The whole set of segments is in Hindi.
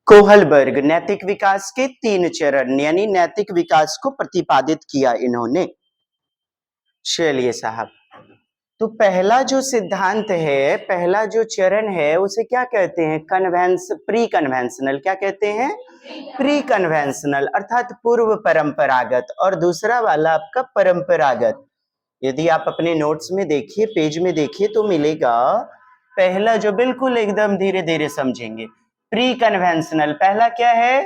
कोहलबर्ग नैतिक विकास के 3 चरण यानी नैतिक विकास को प्रतिपादित किया इन्होंने। चलिए साहब, तो पहला जो सिद्धांत है, पहला जो चरण है उसे क्या कहते हैं? Pre conventional. क्या कहते हैं? प्री कन्वेंशनल अर्थात पूर्व परंपरागत। और दूसरा वाला आपका परंपरागत। यदि आप अपने नोट्स में देखिए, पेज में देखिए तो मिलेगा पहला जो बिल्कुल एकदम धीरे धीरे समझेंगे, प्री कन्वेंशनल। पहला क्या है?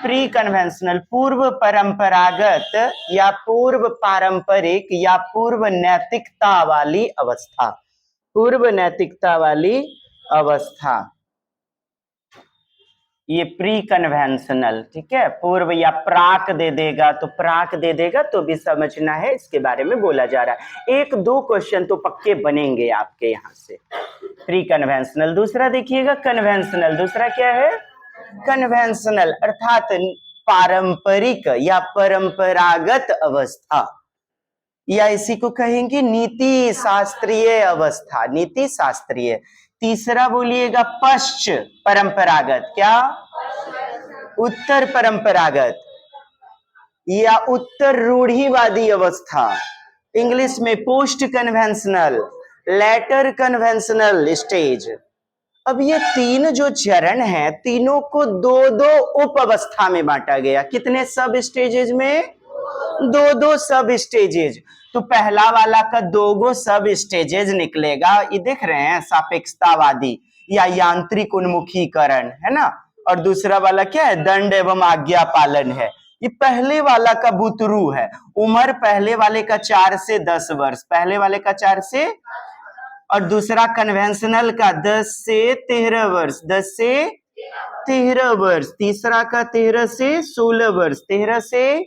प्री कन्वेंशनल, पूर्व परंपरागत या पूर्व पारंपरिक या पूर्व नैतिकता वाली अवस्था। पूर्व नैतिकता वाली अवस्था, ये प्री कन्वेंशनल। ठीक है, पूर्व या प्राक दे देगा तो प्राक दे देगा तो भी समझना है, इसके बारे में बोला जा रहा है। 1-2 क्वेश्चन तो पक्के बनेंगे आपके यहां से। Pre conventional. दूसरा देखिएगा कन्वेंशनल। दूसरा क्या है? कन्वेंशनल अर्थात पारंपरिक या परंपरागत अवस्था, या इसी को कहेंगे नीति शास्त्रीय अवस्था, नीति शास्त्रीय। तीसरा बोलिएगा पश्च परंपरागत। क्या? उत्तर परंपरागत या उत्तर रूढ़िवादी अवस्था, इंग्लिश में post conventional, later conventional stage. अब ये 3 जो चरण हैं, तीनों को 2-2 उप अवस्था में बांटा गया। कितने सब स्टेजेज में? 2-2 सब स्टेजेज। तो पहला वाला का 2 सब स्टेजेज निकलेगा, ये देख रहे हैं, सापेक्षतावादी या यांत्रिक उन्मुखीकरण, है ना। और दूसरा वाला क्या है? दंड एवं आज्ञा पालन है। ये पहले वाला का बुतरू है। उम्र पहले वाले का 4 से 10 वर्ष, पहले वाले का 4 से, और दूसरा कन्वेंशनल का 10 से 13 वर्ष, 10 से 13 वर्ष। तीसरा का 13 से 16 वर्ष, 13 से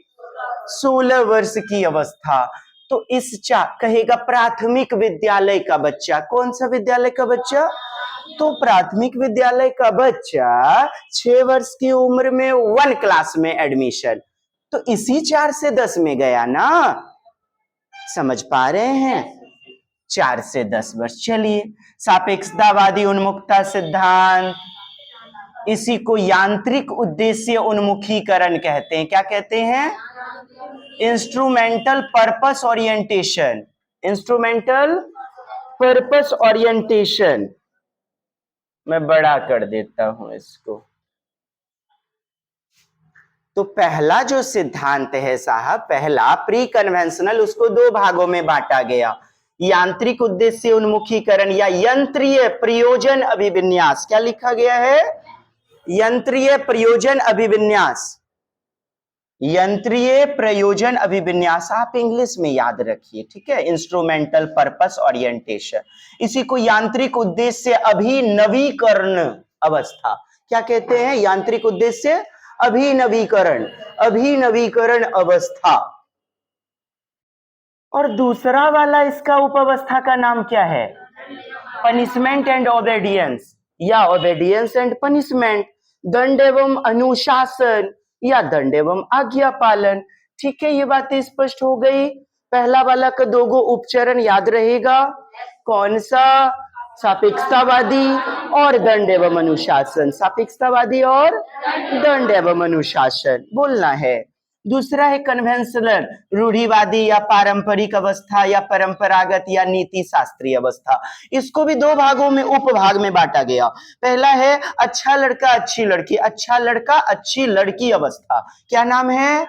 16 वर्ष की अवस्था। तो इस कहेगा प्राथमिक विद्यालय का बच्चा। कौन सा विद्यालय का बच्चा? तो प्राथमिक विद्यालय का बच्चा 6 वर्ष की उम्र में 1 क्लास में एडमिशन, तो इसी 4 से 10 में गया ना। समझ पा रहे हैं? 4 से 10 वर्ष। चलिए, सापेक्षतावादी उन्मुखता सिद्धांत, इसी को यांत्रिक उद्देश्य उन्मुखीकरण कहते हैं। क्या कहते हैं? Instrumental purpose orientation. Instrumental purpose orientation. मैं बड़ा कर देता हूं इसको। तो पहला जो सिद्धांत है साहब, पहला प्री कन्वेंशनल, उसको 2 भागों में बांटा गया। यांत्रिक उद्देश्य उन्मुखीकरण या यंत्रीय प्रयोजन अभिविन्यास। क्या लिखा गया है? यंत्रीय प्रयोजन अभिविन्यास। यंत्रीय प्रयोजन अभिविन्यास आप इंग्लिश में याद रखिए, ठीक है। इंस्ट्रूमेंटल पर्पस ओरिएंटेशन, इसी को यांत्रिक उद्देश्य अभिनवीकरण अवस्था। क्या कहते हैं? यांत्रिक उद्देश्य अभिनवीकरण, अभिनवीकरण अवस्था। और दूसरा वाला इसका उपावस्था का नाम क्या है? पनिशमेंट एंड ओबेडियंस या ओबेडियंस एंड पनिशमेंट, दंड एवं अनुशासन या दंड एवं आज्ञा पालन। ठीक है, ये बातें स्पष्ट हो गई। पहला वाला का 2 उपचरण याद रहेगा। कौन सा? सापेक्षतावादी और दंड एवं अनुशासन। सापेक्षतावादी और दंड एवं अनुशासन बोलना है। दूसरा है कन्वेंशनल, रूढ़िवादी या पारंपरिक अवस्था या परंपरागत या नीति शास्त्रीय अवस्था। इसको भी 2 भागों में, उपभाग में बांटा गया। पहला है अच्छा लड़का अच्छी लड़की, अच्छा लड़का अच्छी लड़की अवस्था। क्या नाम है?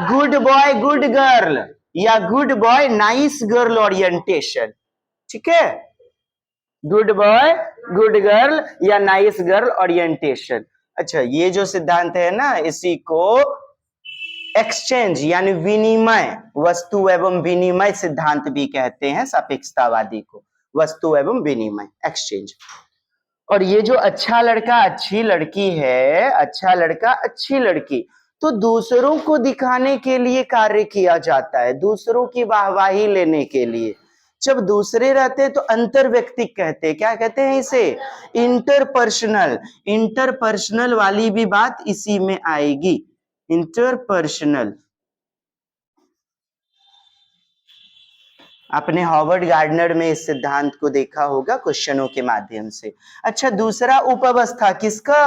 गुड बॉय गुड गर्ल या good boy nice girl orientation. ठीक है, गुड बॉय गुड गर्ल या नाइस गर्ल ओरिएंटेशन। अच्छा, ये जो सिद्धांत है ना, इसी को एक्सचेंज यानी विनिमय, वस्तु एवं विनिमय सिद्धांत भी कहते हैं। सापेक्षतावादी को वस्तु एवं विनिमय, एक्सचेंज। और ये जो अच्छा लड़का अच्छी लड़की है, अच्छा लड़का अच्छी लड़की, तो दूसरों को दिखाने के लिए कार्य किया जाता है, दूसरों की वाहवाही लेने के लिए। जब दूसरे रहते हैं तो अंतर्व्यक्तिक कहते हैं। क्या कहते हैं इसे? इंटरपर्सनल। इंटरपर्सनल वाली भी बात इसी में आएगी, इंटरपर्सनल। आपने हॉवर्ड गार्डनर में इस सिद्धांत को देखा होगा क्वेश्चनों के माध्यम से। अच्छा, दूसरा उपावस्था किसका?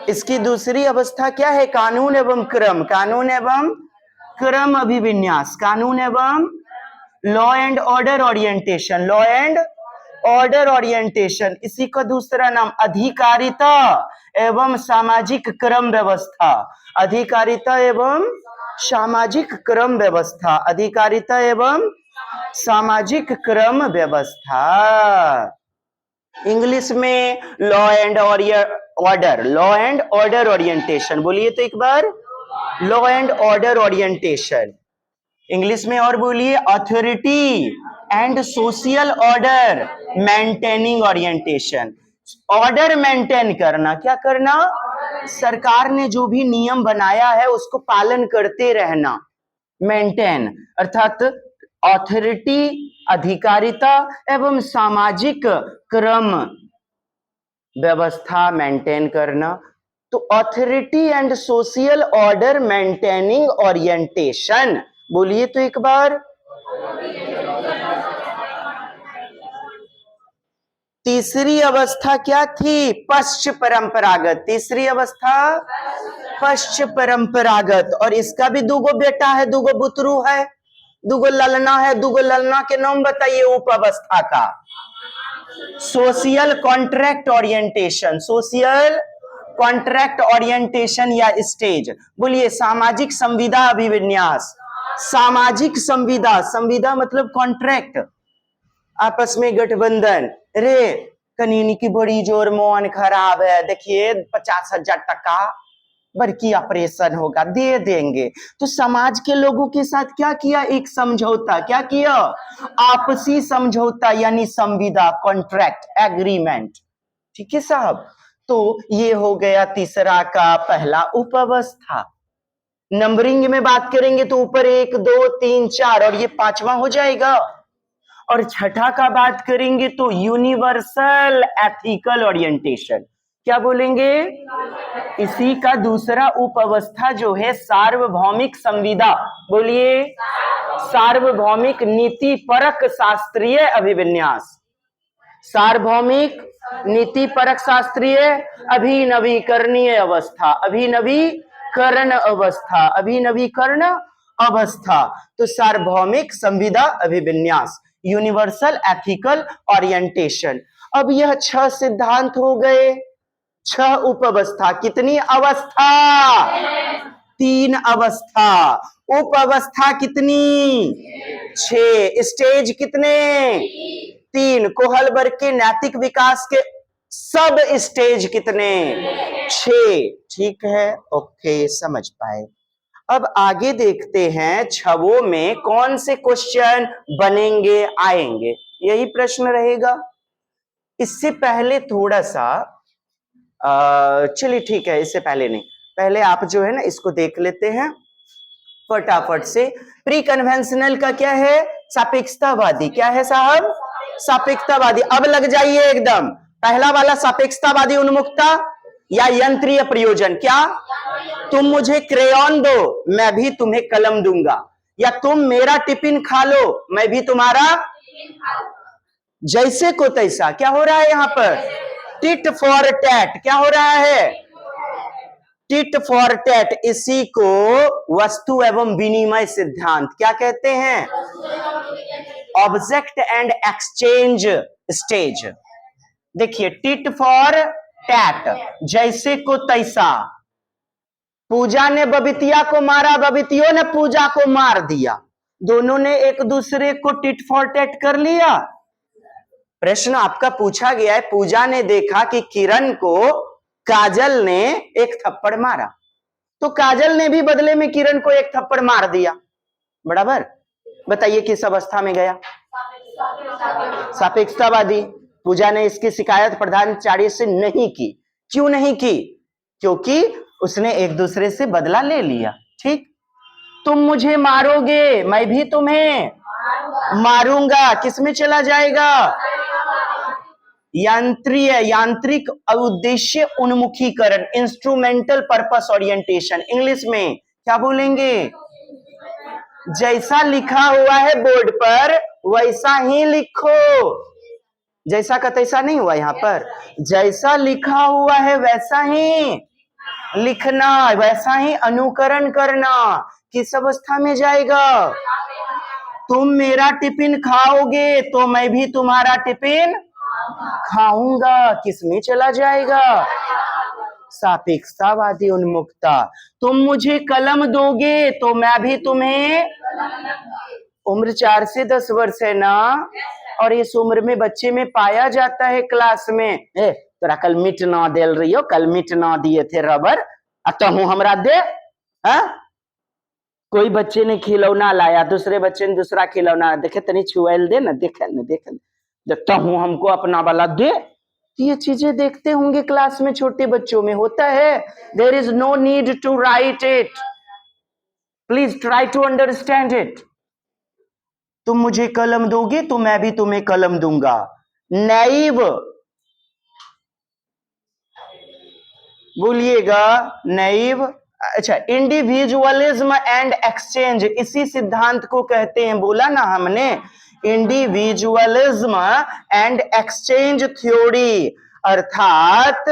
इसकी दूसरी अवस्था क्या है? कानून एवं क्रम, कानून एवं क्रम अभिविन्यास, कानून एवं law and order orientation, law and order orientation. इसी का दूसरा नाम अधिकारिता एवं सामाजिक क्रम व्यवस्था, अधिकारिता एवं सामाजिक क्रम व्यवस्था, अधिकारिता एवं सामाजिक क्रम व्यवस्था। इंग्लिश में law and order, law and order orientation, बोलिए तो एक बार, law and order orientation. English में और बोलिए, authority and social order maintaining orientation. Order maintain करना, क्या करना? सरकार ने जो भी नियम बनाया है उसको पालन करते रहना, मेंटेन, अर्थात अथॉरिटी, अधिकारिता एवं सामाजिक क्रम व्यवस्था मेंटेन करना। तो authority and social order maintaining orientation, बोलिए तो एक बार। तीसरी अवस्था क्या थी? पश्च परंपरागत। तीसरी अवस्था पश्च परंपरागत। और इसका भी दूगो बेटा है, दूगो बुतरू है, दूगो ललना है। दूगो ललना के नाम बताइए उप अवस्था का। Social contract orientation, social contract orientation या स्टेज, बोलिए। सामाजिक संविदा अभिविन्यास, सामाजिक संविदा, संविदा मतलब कॉन्ट्रैक्ट, आपस में गठबंधन। रे कनीनी की बड़ी जोर मन खराब है, देखिए 50,000 टका बड़की ऑपरेशन होगा, दे देंगे। तो समाज के लोगों के साथ क्या किया? एक समझौता, क्या किया? आपसी समझौता, यानी संविदा, कॉन्ट्रैक्ट, एग्रीमेंट। ठीक है साहब। तो ये हो गया तीसरा का पहला उप अवस्था। नंबरिंग में बात करेंगे तो ऊपर 1 2 3 4 और ये 5वां हो जाएगा। और छठा का बात करेंगे तो यूनिवर्सल एथिकल ओरिएंटेशन, क्या बोलेंगे? इसी का दूसरा उप अवस्था जो है सार्वभौमिक संविदा, बोलिए। सार्वभौमिक नीति परक शास्त्रीय अभिविन्यास, सार्वभौमिक नीति परक शास्त्रीय अभिनवीकरणीय अवस्था, अभिनवीकरण अवस्था, अभिनवीकरण अवस्था। तो सार्वभौमिक संविदा अभिविन्यास, यूनिवर्सल एथिकल ओरिएंटेशन। अब यह 6 सिद्धांत हो गए, 6 उप अवस्था। कितनी अवस्था? 3 अवस्था। उप अवस्था कितनी? 6। स्टेज कितने? 3। कोहलबर्ग के नैतिक विकास के सब स्टेज कितने? 6। ठीक है, ओके, समझ पाए। अब आगे देखते हैं 6 में कौन से क्वेश्चन बनेंगे, आएंगे, यही प्रश्न रहेगा। इससे पहले थोड़ा सा चलिए ठीक है, इससे पहले नहीं, पहले आप जो है ना इसको देख लेते हैं फटाफट से। प्री कन्वेंशनल का क्या है? सापेक्षतावादी। क्या है साहब? सापेक्षतावादी। अब लग जाइए एकदम। पहला वाला सापेक्षतावादी उन्मुखता या यंत्रीय प्रयोजन। क्या? तुम मुझे क्रेयॉन दो, मैं भी तुम्हें कलम दूंगा, या तुम मेरा टिफिन खा लो, मैं भी तुम्हारा, जैसे को तैसा। क्या हो रहा है यहाँ पर? Tit for tat. क्या हो रहा है? Tit for tat. इसी को वस्तु एवं विनिमय सिद्धांत क्या कहते हैं? Object and exchange stage. देखिए, टिट फॉर टैट, जैसे को तैसा। पूजा ने बबितिया को मारा, बबितियों ने पूजा को मार दिया, दोनों ने एक दूसरे को टिट फॉर टैट कर लिया। प्रश्न आपका पूछा गया है, पूजा ने देखा कि किरण को काजल ने एक थप्पड़ मारा, तो काजल ने भी बदले में किरण को एक थप्पड़ मार दिया, बराबर। बताइए किस अवस्था में गया? सापेक्षतावादी। पूजा ने इसकी शिकायत प्रधानाचार्य से नहीं की। क्यों नहीं की? क्योंकि उसने एक दूसरे से बदला ले लिया। ठीक। तुम मुझे मारोगे, मैं भी तुम्हें मारूंगा, किसमें चला जाएगा? यांत्रिक उद्देश्य उन्मुखीकरण, इंस्ट्रूमेंटल पर्पस ओरिएंटेशन। इंग्लिश में क्या बोलेंगे? जैसा लिखा हुआ है बोर्ड पर वैसा ही लिखो, जैसा का तैसा नहीं हुआ यहाँ पर, जैसा लिखा हुआ है वैसा ही लिखना, वैसा ही अनुकरण करना। किस अवस्था में जाएगा? तुम मेरा टिफिन खाओगे तो मैं भी तुम्हारा टिफिन खाऊंगा। किसमें चला जाएगा? सापेक्षतावादी उन्मुक्ता। तुम मुझे कलम दोगे तो मैं भी तुम्हें, उम्र 4 से 10 वर्ष है ना, और इस उम्र में बच्चे में पाया जाता है क्लास में, तोरा कल मिट ना देल रही हो, कल मिट ना दिए थे रबर, अतः हमरा दे। हा? कोई बच्चे ने खिलौना लाया, दूसरे बच्चे ने दूसरा खिलौना, देखे तनी छुएल दे ना, देखे न देखे देखता हूं हमको अपना वाला दे। ये चीजें देखते होंगे क्लास में, छोटे बच्चों में होता है। There is no need to write it, please try to understand it. तुम मुझे कलम दोगे तो मैं भी तुम्हें कलम दूंगा। नैव बोलिएगा, नैव। अच्छा, इंडिविजुअलिज्म एंड एक्सचेंज, इसी सिद्धांत को कहते हैं, बोला ना हमने, इंडिविजुअलिज्म एंड एक्सचेंज थ्योरी, अर्थात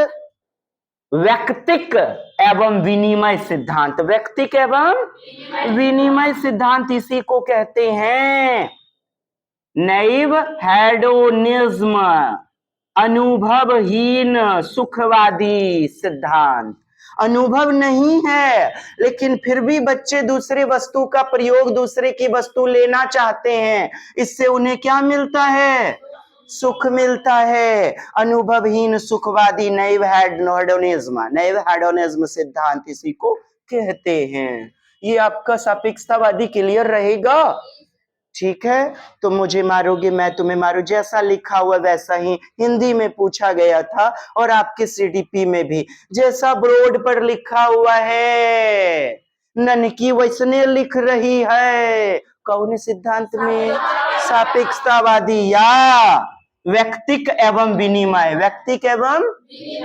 व्यक्तिक एवं विनिमय सिद्धांत। व्यक्तिक एवं विनिमय सिद्धांत इसी को कहते हैं। नैव हेडोनिज्म, अनुभवहीन सुखवादी सिद्धांत। अनुभव नहीं है, लेकिन फिर भी बच्चे दूसरे वस्तु का प्रयोग, दूसरे की वस्तु लेना चाहते हैं। इससे उन्हें क्या मिलता है? सुख मिलता है। अनुभवहीन सुखवादी नैव हेडोनिज्म, नैव हेडोनिज्म सिद्धांत इसी को कहते हैं। ये आपका सापेक्षतावादी क्लियर रहेगा? ठीक है, तो मुझे मारोगे मैं तुम्हें मारू, जैसा लिखा हुआ वैसा ही हिंदी में पूछा गया था, और आपके सीडीपी में भी जैसा बोर्ड पर लिखा हुआ है ननकी वैसने लिख रही है। कौन सिद्धांत में? सापेक्षतावादी या व्यक्तिक एवं विनिमय, व्यक्तिक एवं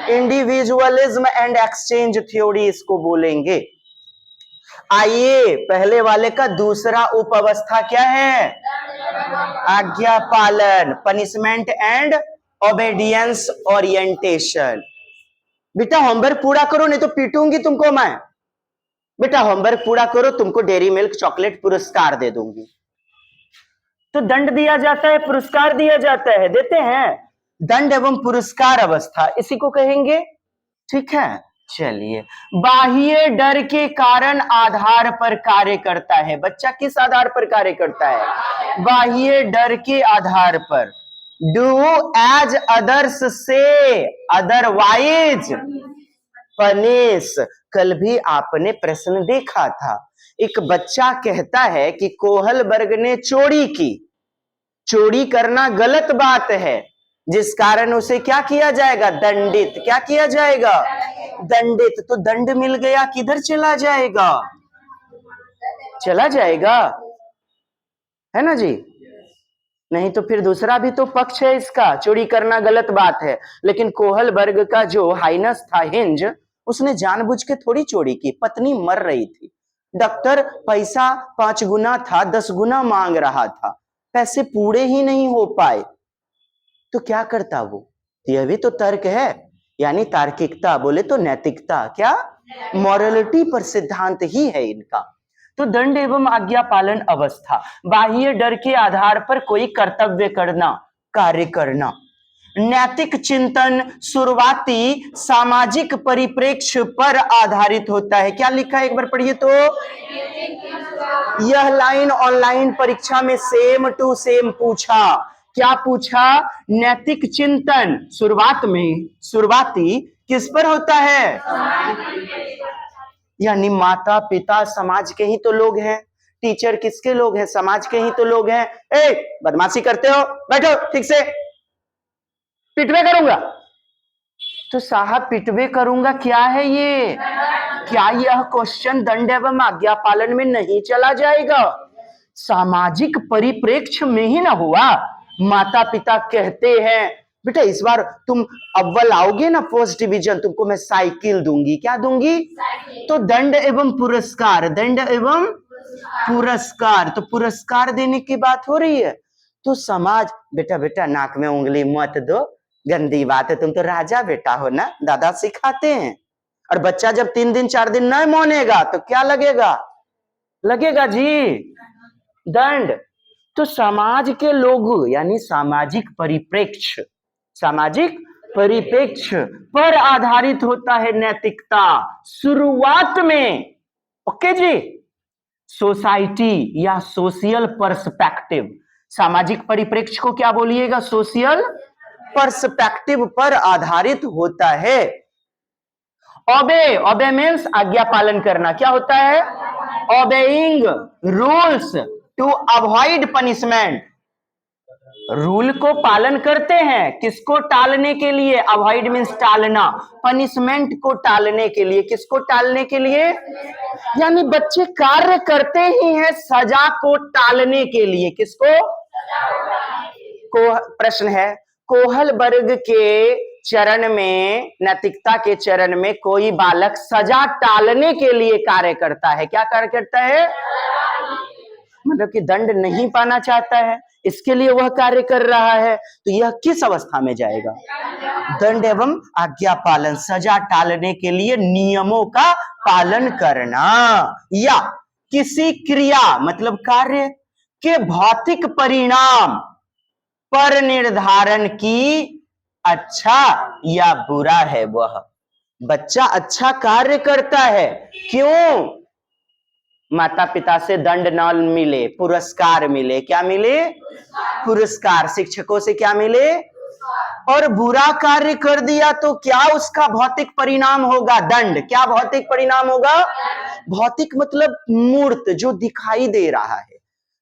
इंडिविजुअलिज्म एंड एक्सचेंज थ्योरी इसको बोलेंगे। आइए, पहले वाले का दूसरा उप अवस्था क्या है? आज्ञा पालन, पनिशमेंट एंड ओबेडियंस ओरिएंटेशन। बेटा होमवर्क पूरा करो नहीं तो पीटूंगी तुमको मैं। बेटा होमवर्क पूरा करो, तुमको डेयरी मिल्क चॉकलेट पुरस्कार दे दूंगी। तो दंड दिया जाता है, पुरस्कार दिया जाता है, देते हैं। दंड एवं पुरस्कार अवस्था इसी को कहेंगे। ठीक है, चलिए। बाह्य डर के कारण आधार पर कार्य करता है। बच्चा किस आधार पर कार्य करता है? बाह्य डर के आधार पर। डू एज अदर्स से अदरवाइज पनिश। कल भी आपने प्रश्न देखा था, एक बच्चा कहता है कि कोहलबर्ग ने चोरी की, चोरी करना गलत बात है, जिस कारण उसे क्या किया जाएगा? दंडित। क्या किया जाएगा? दंडित। तो दंड मिल गया, किधर चला जाएगा? चला जाएगा, है ना जी? नहीं तो फिर दूसरा भी तो पक्ष है इसका, चोरी करना गलत बात है, लेकिन कोहलबर्ग का जो हाइनस था हिंज, उसने जानबूझ के थोड़ी चोरी की, पत्नी मर रही थी, डॉक्टर पैसा 5 गुना था 10 गुना मांग रहा था, पैसे पूरे ही नहीं हो पाए, तो क्या करता वो? यह भी तो तर्क है, यानी तार्किकता, बोले तो नैतिकता, क्या मॉरलिटी पर सिद्धांत ही है इनका। तो दंड एवं आज्ञा पालन अवस्था, बाह्य डर के आधार पर कोई कर्तव्य करना, कार्य करना। नैतिक चिंतन शुरुआती सामाजिक परिप्रेक्ष्य पर आधारित होता है। क्या लिखा है एक बार पढ़िए तो। यह लाइन ऑनलाइन परीक्षा में सेम टू सेम पूछा। क्या पूछा? नैतिक चिंतन शुरुआत में, शुरुआती किस पर होता है? यानी माता पिता समाज के ही तो लोग हैं, टीचर किसके लोग हैं? समाज के ही तो लोग हैं। ए बदमाशी करते हो, बैठो ठीक से, पिटवे करूंगा। तो साहब पिटवे करूंगा क्या है ये? क्या यह क्वेश्चन दंड एवं आज्ञा पालन में नहीं चला जाएगा? सामाजिक परिप्रेक्ष्य में ही ना हुआ। माता पिता कहते हैं बेटा इस बार तुम अव्वल आओगे ना, फर्स्ट डिवीजन, तुमको मैं साइकिल दूंगी। क्या दूंगी? तो दंड एवं पुरस्कार, दंड एवं पुरस्कार, तो पुरस्कार देने की बात हो रही है। तो समाज, बेटा बेटा नाक में उंगली मत दो, गंदी बात है, तुम तो राजा बेटा हो ना, दादा सिखाते हैं। और बच्चा जब 3 दिन 4 दिन नहीं मानेगा तो क्या लगेगा? लगेगा जी दंड। तो समाज के लोग यानी सामाजिक परिप्रेक्ष्य, सामाजिक परिप्रेक्ष्य पर आधारित होता है नैतिकता शुरुआत में। ओके जी, सोसाइटी या सोशल पर्सपेक्टिव, सामाजिक परिप्रेक्ष्य को क्या बोलिएगा? सोशल पर्सपेक्टिव पर आधारित होता है। ओबे, ओबे मीन्स आज्ञा पालन करना। क्या होता है? Obeying rules to avoid punishment. Rule को पालन करते हैं किसको टालने के लिए? अवॉइड मीन्स टालना, पनिशमेंट को टालने के लिए। किसको टालने के लिए? यानी बच्चे कार्य करते ही हैं सजा को टालने के लिए। किसको? को प्रश्न है, कोहल वर्ग के चरण में, नैतिकता के चरण में कोई बालक सजा टालने के लिए कार्य करता है। क्या कार्य करता है? मतलब कि दंड नहीं पाना चाहता है, इसके लिए वह कार्य कर रहा है, तो यह किस अवस्था में जाएगा? दंड एवं आज्ञा पालन, सजा टालने के लिए नियमों का पालन करना, या किसी क्रिया मतलब कार्य के भौतिक परिणाम पर निर्धारण की अच्छा या बुरा है वह। बच्चा अच्छा कार्य करता है, क्यों? माता पिता से दंड न मिले, पुरस्कार मिले। क्या मिले? पुरस्कार। शिक्षकों से क्या मिले? और बुरा कार्य कर दिया तो क्या उसका भौतिक परिणाम होगा? दंड। क्या भौतिक परिणाम होगा? भौतिक मतलब मूर्त, जो दिखाई दे रहा है,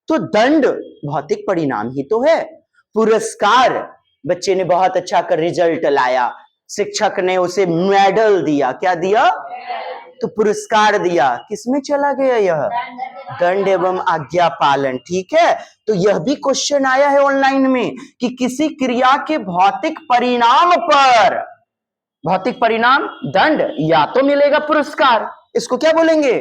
तो दंड भौतिक परिणाम ही तो है। पुरस्कार, बच्चे ने बहुत अच्छा कर रिजल्ट लाया, शिक्षक ने उसे मेडल दिया। क्या दिया? तो पुरस्कार दिया। किसमें चला गया यह? दंड एवं आज्ञा पालन। ठीक है, तो यह भी क्वेश्चन आया है ऑनलाइन में कि किसी क्रिया के भौतिक परिणाम पर, भौतिक परिणाम दंड या तो मिलेगा पुरस्कार, इसको क्या बोलेंगे?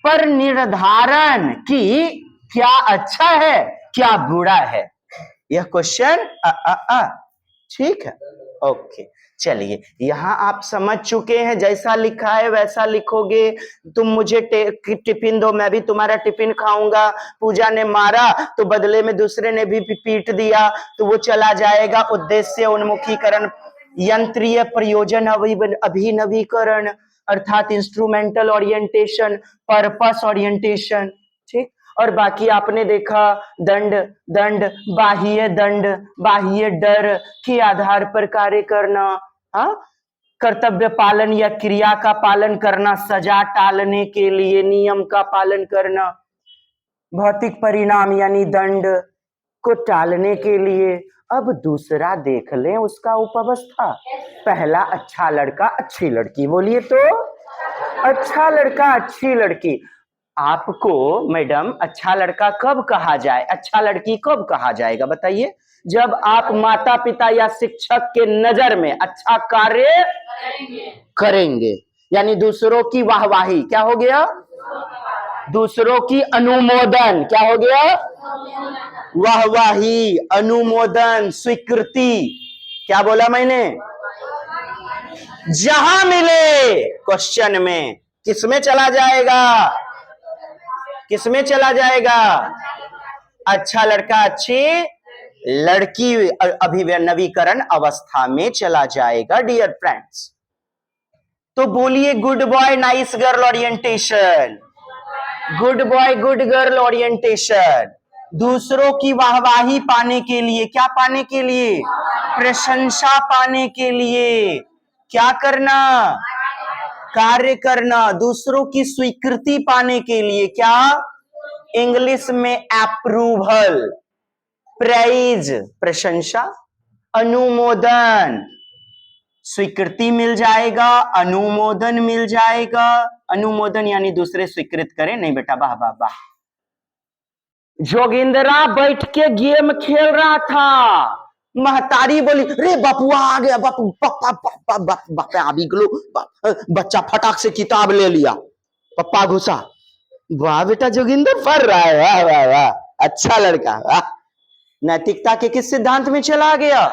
पर निर्धारण की क्या अच्छा है क्या बुरा है, यह क्वेश्चन ठीक है। ओके, चलिए, यहां आप समझ चुके हैं, जैसा लिखा है वैसा लिखोगे। तुम मुझे टिफिन दो, मैं भी तुम्हारा टिफिन खाऊंगा। पूजा ने मारा तो बदले में दूसरे ने भी पीट दिया, तो वो चला जाएगा। उद्देश्य उन्मुखीकरण, यंत्रीय प्रयोजन अभिनवीकरण, अर्थात इंस्ट्रूमेंटल ओरिएंटेशन, पर्पस ओरिएंटेशन। ठीक, और बाकी आपने देखा दंड, दंड बाह्य दंड, बाह्य डर के आधार पर कार्य करना, हाँ, कर्तव्य पालन या क्रिया का पालन करना, सजा टालने के लिए नियम का पालन करना, भौतिक परिणाम यानी दंड को टालने के लिए। अब दूसरा देख लें उसका उपअवस्था। पहला, अच्छा लड़का अच्छी लड़की। बोलिए तो, अच्छा लड़का अच्छी लड़की। आपको मैडम अच्छा लड़का कब कहा जाए, अच्छा लड़की कब कहा जाएगा बताइए? जब आप माता पिता या शिक्षक के नजर में अच्छा कार्य करेंगे, यानी दूसरों की वाहवाही। क्या हो गया? दूसरों की अनुमोदन। क्या हो गया? वाहवाही, अनुमोदन, स्वीकृति। क्या बोला मैंने? जहां मिले क्वेश्चन में किसमें चला जाएगा? किसमें चला जाएगा? अच्छा लड़का अच्छी लड़की अभिनवीकरण अवस्था में चला जाएगा डियर फ्रेंड्स। तो बोलिए good boy nice girl orientation, good boy good girl orientation. दूसरों की वाहवाही पाने के लिए, क्या पाने के लिए? प्रशंसा पाने के लिए क्या करना? कार्य करना। दूसरों की स्वीकृति पाने के लिए क्या? इंग्लिश में अप्रूवल, प्रेज प्रशंसा, अनुमोदन स्वीकृति मिल जाएगा, अनुमोदन मिल जाएगा। अनुमोदन यानी दूसरे स्वीकृत करें, नहीं बेटा वाह वाह वाह। जोगिंदरा बैठ के गेम खेल रहा था, महतारी बोली रे बपुआ आ गया, बापू पापा अभी गलो। बच्चा फटाक से किताब ले लिया, पप्पा घुसा। वाह बेटा जोगिंदर पढ़ रहा है, वाह वाह वाह, अच्छा लड़का, नैतिकता के किस सिद्धांत में चला गया?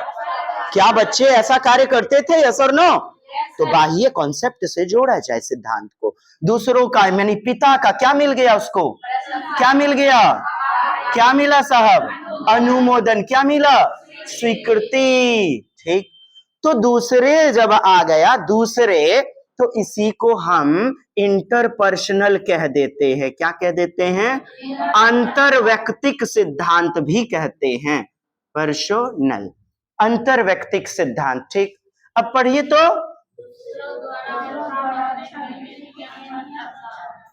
क्या बच्चे ऐसा कार्य करते थे, यस और नो? तो बाह्य कॉन्सेप्ट से जोड़ा जाए सिद्धांत को। दूसरों का यानी पिता का क्या मिल गया उसको? क्या मिल गया? क्या मिला साहब? अनुमोदन। क्या मिला? स्वीकृति। ठीक, तो दूसरे जब आ गया दूसरे, तो इसी को हम इंटरपर्सनल कह देते हैं। क्या कह देते हैं? अंतरवैयक्तिक सिद्धांत भी कहते हैं, पर्सोनल, अंतरवैयक्तिक सिद्धांत। ठीक, अब पढ़िए तो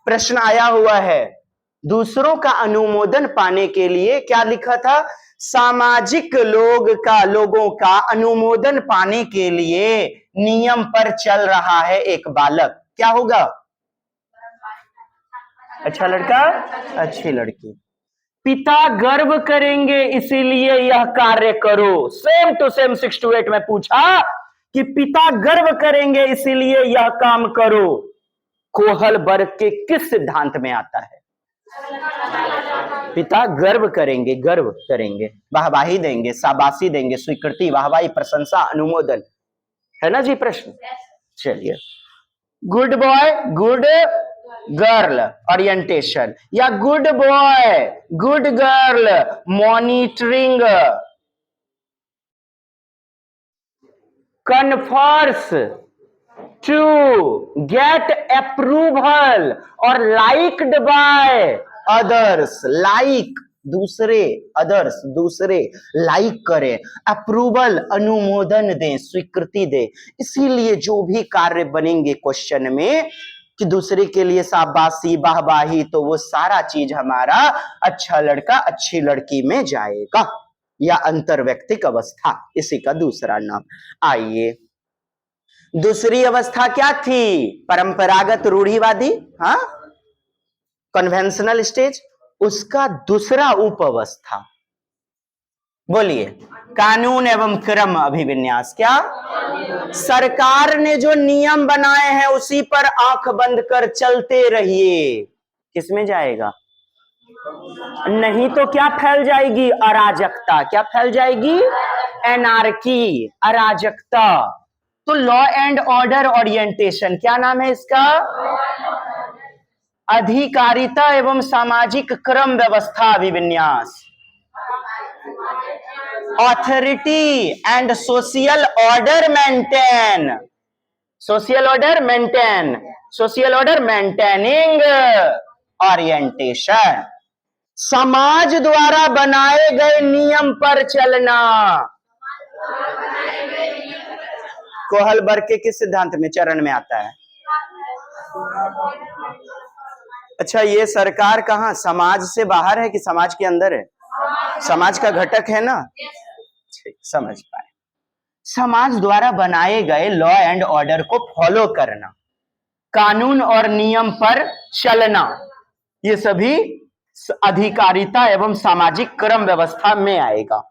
प्रश्न आया हुआ है, दूसरों का अनुमोदन पाने के लिए क्या लिखा था? सामाजिक लोगों का अनुमोदन पाने के लिए नियम पर चल रहा है एक बालक। क्या होगा? अच्छा लड़का, अच्छी लड़की। पिता गर्व करेंगे इसीलिए यह कार्य करो। सेम टू सेम 6 to 8 में पूछा कि पिता गर्व करेंगे इसीलिए यह काम करो। कोहल वर्ग के किस सिद्धांत में आता है? पिता गर्व करेंगे, वाहवाही देंगे, शाबाशी देंगे, स्वीकृति, वाहवाही, प्रशंसा, अनुमोदन, है ना जी प्रश्न? चलिए, good boy good girl orientation, या good boy good girl monitoring, conforms to get approval और लाइक्ड बाय अदर्स। लाइक दूसरे, अदर्स दूसरे लाइक करें, अप्रूवल अनुमोदन दें, स्वीकृति दें। इसीलिए जो भी कार्य बनेंगे क्वेश्चन में कि दूसरे के लिए शाबाशी, वाहवाही, तो वो सारा चीज हमारा अच्छा लड़का अच्छी लड़की में जाएगा, या अंतरवैयक्तिक अवस्था, इसी का दूसरा नाम। आइए, दूसरी अवस्था क्या थी? परंपरागत रूढ़िवादी, हाँ, कन्वेंशनल स्टेज। उसका दूसरा उप अवस्था, बोलिए, कानून एवं क्रम अभिविन्यास। क्या? सरकार ने जो नियम बनाए हैं उसी पर आंख बंद कर चलते रहिए। किसमें जाएगा? नहीं तो क्या फैल जाएगी? अराजकता। क्या फैल जाएगी? एनार्की, अराजकता। तो लॉ एंड ऑर्डर ओरिएंटेशन, क्या नाम है इसका? अधिकारिता एवं सामाजिक क्रम व्यवस्था अभिविन्यास। Authority and social order maintain, social order maintain, social order maintaining orientation. समाज द्वारा बनाए गए नियम पर चलना। कोहल वर्ग के किस सिद्धांत में, चरण में आता है? अच्छा, ये सरकार कहां, समाज से बाहर है कि समाज के अंदर है? समाज का घटक है ना। ठीक, समझ पाए। समाज द्वारा बनाए गए लॉ एंड ऑर्डर को फॉलो करना, कानून और नियम पर चलना, ये सभी अधिकारिता एवं सामाजिक क्रम व्यवस्था में आएगा।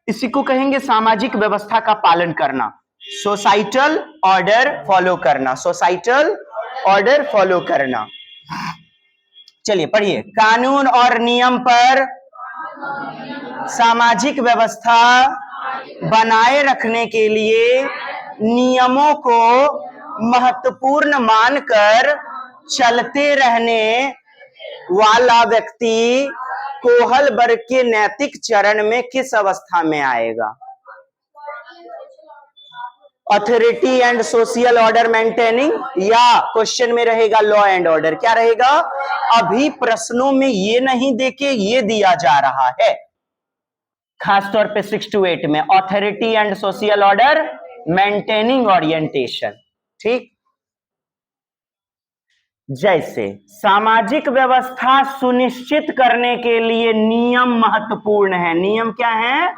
इसी को कहेंगे सामाजिक व्यवस्था का पालन करना, सोसाइटल ऑर्डर फॉलो करना, सोसाइटल ऑर्डर फॉलो करना। चलिए पढ़िए, कानून और नियम पर सामाजिक व्यवस्था बनाए रखने के लिए नियमों को महत्वपूर्ण मानकर चलते रहने वाला व्यक्ति कोहल वर्ग के नैतिक चरण में किस अवस्था में आएगा? Authority and social order maintaining, या क्वेश्चन में रहेगा लॉ एंड ऑर्डर? क्या रहेगा? अभी प्रश्नों में ये नहीं देके ये दिया जा रहा है, खासतौर पे 6 to 8 में, authority and social order maintaining orientation. ठीक, जैसे सामाजिक व्यवस्था सुनिश्चित करने के लिए नियम महत्वपूर्ण है। नियम क्या है?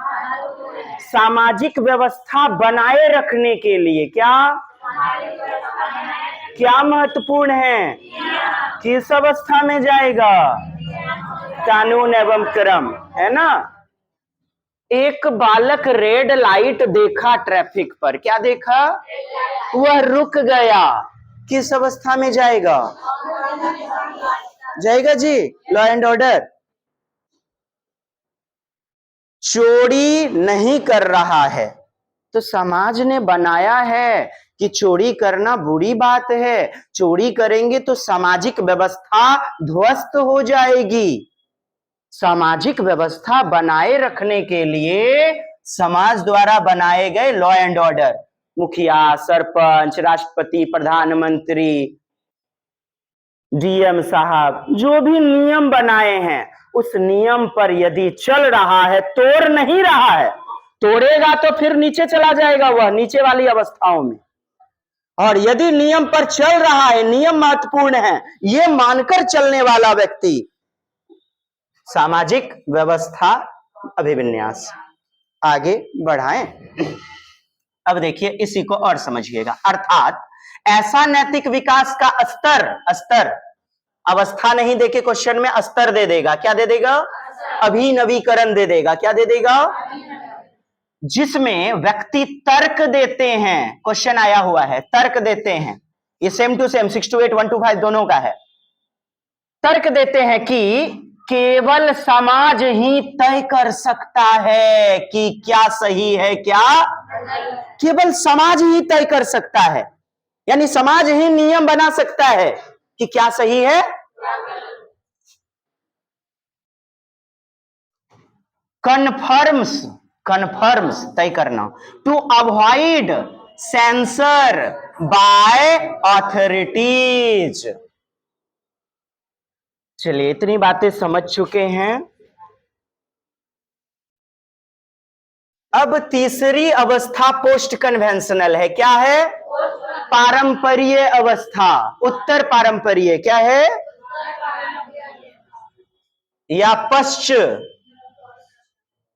सामाजिक व्यवस्था बनाए रखने के लिए क्या महत्वपूर्ण है? किस अवस्था में जाएगा? कानून एवं क्रम, है ना। एक बालक रेड लाइट देखा ट्रैफिक पर, क्या देखा? वह रुक गया, किस अवस्था में जाएगा? जाएगा जी, लॉ एंड ऑर्डर। चोरी नहीं कर रहा है, तो समाज ने बनाया है कि चोरी करना बुरी बात है, चोरी करेंगे तो सामाजिक व्यवस्था ध्वस्त हो जाएगी। सामाजिक व्यवस्था बनाए रखने के लिए समाज द्वारा बनाए गए लॉ एंड ऑर्डर, मुखिया, सरपंच, राष्ट्रपति, प्रधानमंत्री, डीएम साहब, जो भी नियम बनाए हैं उस नियम पर यदि चल रहा है, तोड़ नहीं रहा है, तोड़ेगा तो फिर नीचे चला जाएगा, वह नीचे वाली अवस्थाओं में। और यदि नियम पर चल रहा है, नियम महत्वपूर्ण है, ये मानकर चलने वाला व्यक्ति, सामाजिक व्यवस्था अभिविन्यास। आगे बढ़ाएं। अब देखिए इसी को और समझिएगा, अर्थात ऐसा नैतिक विकास का स्तर, अवस्था नहीं देके क्वेश्चन में स्तर दे देगा, क्या दे देगा? अभिनवीकरण दे देगा, क्या दे देगा? जिसमें व्यक्ति तर्क देते हैं, क्वेश्चन आया हुआ है, तर्क देते हैं, ये same to same 6 to 8 1 to 5 दोनों का है। तर्क देते हैं कि केवल समाज ही तय कर सकता है कि क्या सही है, क्या केवल समाज ही तय कर सकता है, यानी समाज ही नियम बना सकता है कि क्या सही है। कन्फर्म्स तय करना, to avoid censure by authorities. चलिए इतनी बातें समझ चुके हैं। अब तीसरी अवस्था पोस्ट कन्वेंशनल है, क्या है? पारंपरिक अवस्था, उत्तर पारंपरिक, क्या है? या पश्च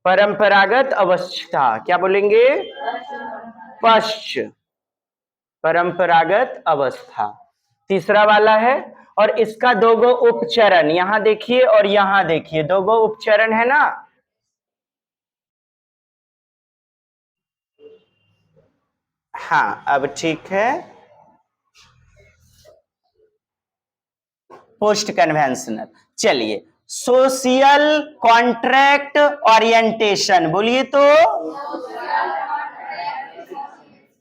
परंपरागत अवस्था, क्या बोलेंगे? पश्च परंपरागत अवस्था तीसरा वाला है। और इसका दो गो उपचरण, यहां देखिए और यहां देखिए, दो गो उपचरण है ना। हाँ अब ठीक है। पोस्ट कन्वेंशनल, चलिए सोशल कॉन्ट्रैक्ट ओरिएंटेशन, बोलिए तो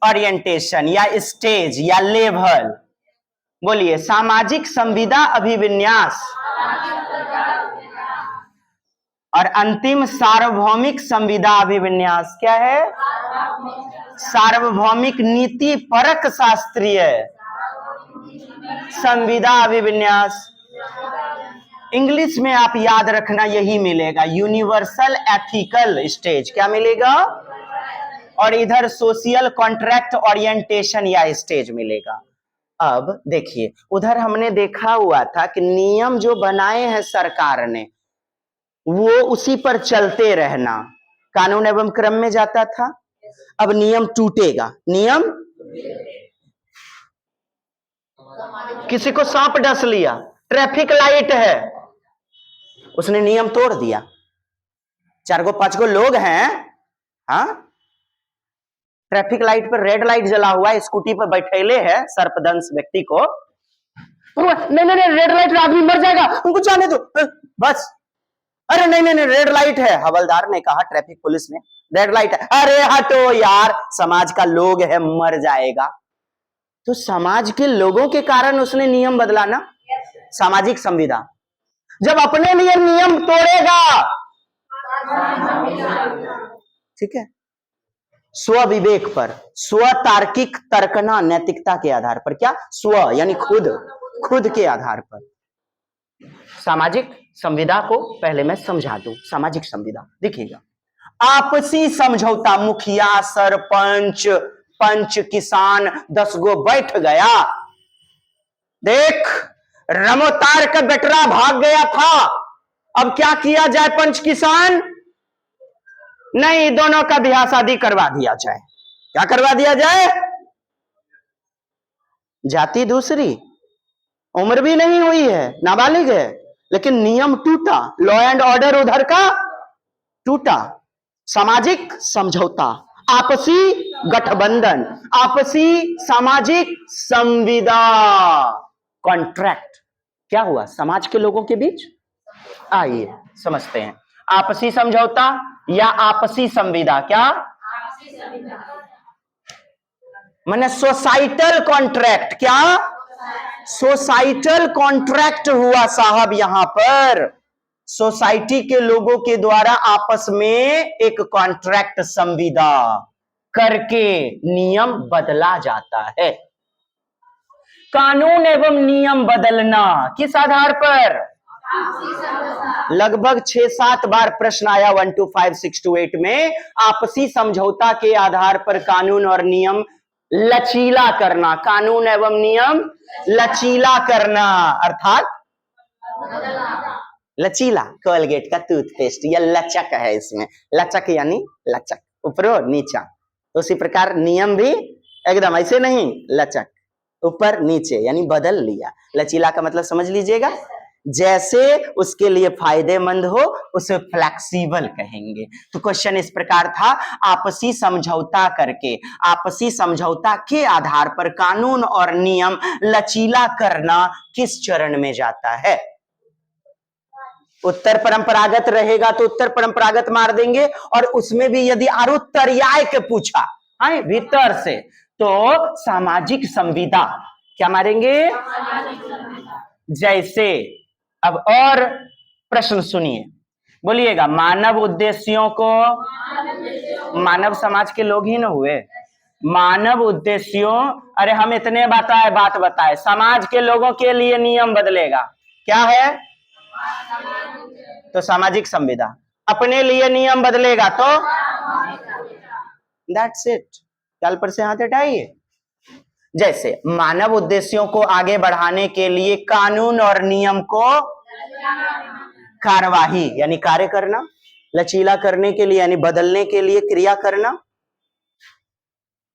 ओरिएंटेशन या स्टेज या लेवल, बोलिए सामाजिक संविदा अभिविन्यास, और अंतिम सार्वभौमिक संविदा अभिविन्यास, क्या है? सार्वभौमिक नीति परक शास्त्रीय संविदा अभिविन्यास। इंग्लिश में आप याद रखना यही मिलेगा, यूनिवर्सल एथिकल स्टेज, क्या मिलेगा? और इधर सोशल कॉन्ट्रैक्ट ओरिएंटेशन या स्टेज मिलेगा। अब देखिए उधर हमने देखा हुआ था कि नियम जो बनाए हैं सरकार ने वो उसी पर चलते रहना, कानून एवं क्रम में जाता था। अब नियम टूटेगा, नियम किसी को सांप डस लिया, ट्रैफिक लाइट है, उसने नियम तोड़ दिया, 4 गो 5 गो लोग हैं, हाँ ट्रैफिक लाइट पर रेड लाइट जला हुआ है, स्कूटी पर बैठेले है सर्पदंश व्यक्ति को, नहीं नहीं रेड लाइट आदमी मर जाएगा, उनको जाने दो बस। अरे नहीं नहीं रेड लाइट है, हवलदार ने कहा, ट्रैफिक पुलिस ने, रेड लाइट है, अरे हटो यार, समाज का लोग है, मर जाएगा। तो समाज के लोगों के कारण उसने नियम बदला ना, सामाजिक संविदा। जब अपने लिए नियम तोड़ेगा, ठीक है, स्व विवेक पर, स्व तार्किक तर्कना नैतिकता के आधार पर, क्या? स्व यानी खुद के आधार पर। सामाजिक संविदा को पहले मैं समझा दूं, सामाजिक संविदा देखिएगा, आपसी समझौता, मुखिया, सरपंच, पंच, किसान 10 गो बैठ गया, देख रमोतार का बेटरा भाग गया था, अब क्या किया जाए पंच किसान? नहीं, दोनों का ब्याह शादी करवा दिया जाए। क्या करवा दिया जाए? जाति दूसरी, उम्र भी नहीं हुई है, नाबालिग है, लेकिन नियम टूटा, लॉ एंड ऑर्डर उधर का टूटा। सामाजिक समझौता, आपसी गठबंधन, आपसी सामाजिक संविदा, कॉन्ट्रैक्ट, क्या हुआ समाज के लोगों के बीच? आइए समझते हैं। आपसी समझौता, या आपसी संविदा? क्या माने सोसाइटल कॉन्ट्रैक्ट? क्या सोसाइटल कॉन्ट्रैक्ट हुआ साहब। यहां पर सोसाइटी के लोगों के द्वारा आपस में एक कॉन्ट्रैक्ट संविदा करके नियम बदला जाता है। कानून एवं नियम बदलना किस आधार पर? लगभग 6-7 बार प्रश्न आया 1 to 5 6 to 8 में। आपसी समझौता के आधार पर कानून और नियम लचीला करना, कानून एवं नियम लचीला करना, अर्थात लचीला। कोलगेट का टूथपेस्ट यह लचक है, इसमें लचक यानी लचक, ऊपर नीचा। उसी प्रकार नियम भी एकदम ऐसे नहीं, लचक ऊपर नीचे यानी बदल लिया। लचीला का मतलब समझ लीजिएगा, जैसे उसके लिए फायदेमंद हो उसे फ्लेक्सिबल कहेंगे। तो क्वेश्चन इस प्रकार था, आपसी समझौता करके, आपसी समझौता के आधार पर कानून और नियम लचीला करना किस चरण में जाता है? उत्तर परंपरागत रहेगा तो उत्तर परंपरागत मार देंगे, और उसमें भी यदि आरुत्तरयाय के पूछा है भीतर से तो सामाजिक संविदा क्या मारेंगे? जैसे अब और प्रश्न सुनिए, बोलिएगा। मानव उद्देश्यों को, मानव समाज के लोग ही ना हुए, मानव उद्देश्यों, अरे हम इतने बात बताए, समाज के लोगों के लिए नियम बदलेगा, क्या है? तो सामाजिक संविदा। अपने लिए नियम बदलेगा तो दैट्स इट। कल पर से हाथ हटाइए। जैसे मानव उद्देश्यों को आगे बढ़ाने के लिए कानून और नियम को कार्यवाही यानी कार्य करना, लचीला करने के लिए यानी बदलने के लिए क्रिया करना।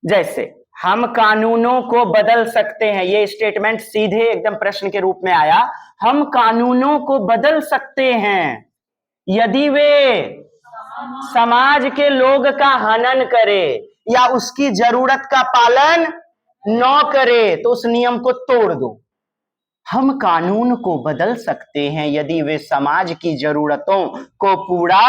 जैसे हम कानूनों को बदल सकते हैं, ये स्टेटमेंट सीधे एकदम प्रश्न के रूप में आया। हम कानूनों को बदल सकते हैं यदि वे समाज के लोग का हनन करे या उसकी जरूरत का पालन न करे तो उस नियम को तोड़ दो। हम कानून को बदल सकते हैं यदि वे समाज की जरूरतों को पूरा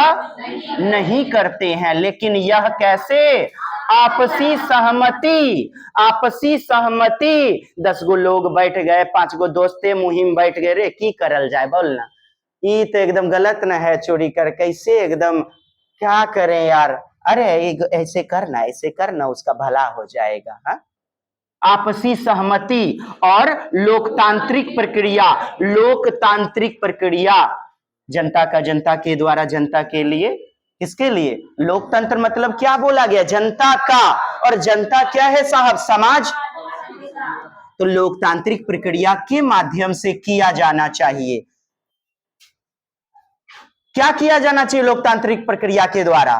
नहीं करते हैं, लेकिन यह कैसे? आपसी सहमति, आपसी सहमति। 10 गो लोग बैठ गए, 5 गो दोस्ते मुहिम बैठ गए, रे की करल जाए बोलना, ये तो एकदम गलत न है, चोरी कर कैसे एकदम क्या करें यार, अरे ऐसे करना उसका भला हो जाएगा। हा? आपसी सहमति और लोकतांत्रिक प्रक्रिया, लोकतांत्रिक प्रक्रिया, जनता का जनता के द्वारा जनता के लिए, किसके लिए? लोकतंत्र मतलब क्या बोला गया? जनता का, और जनता क्या है साहब? समाज। तो लोकतांत्रिक प्रक्रिया के माध्यम से किया जाना चाहिए। क्या किया जाना चाहिए लोकतांत्रिक प्रक्रिया के द्वारा?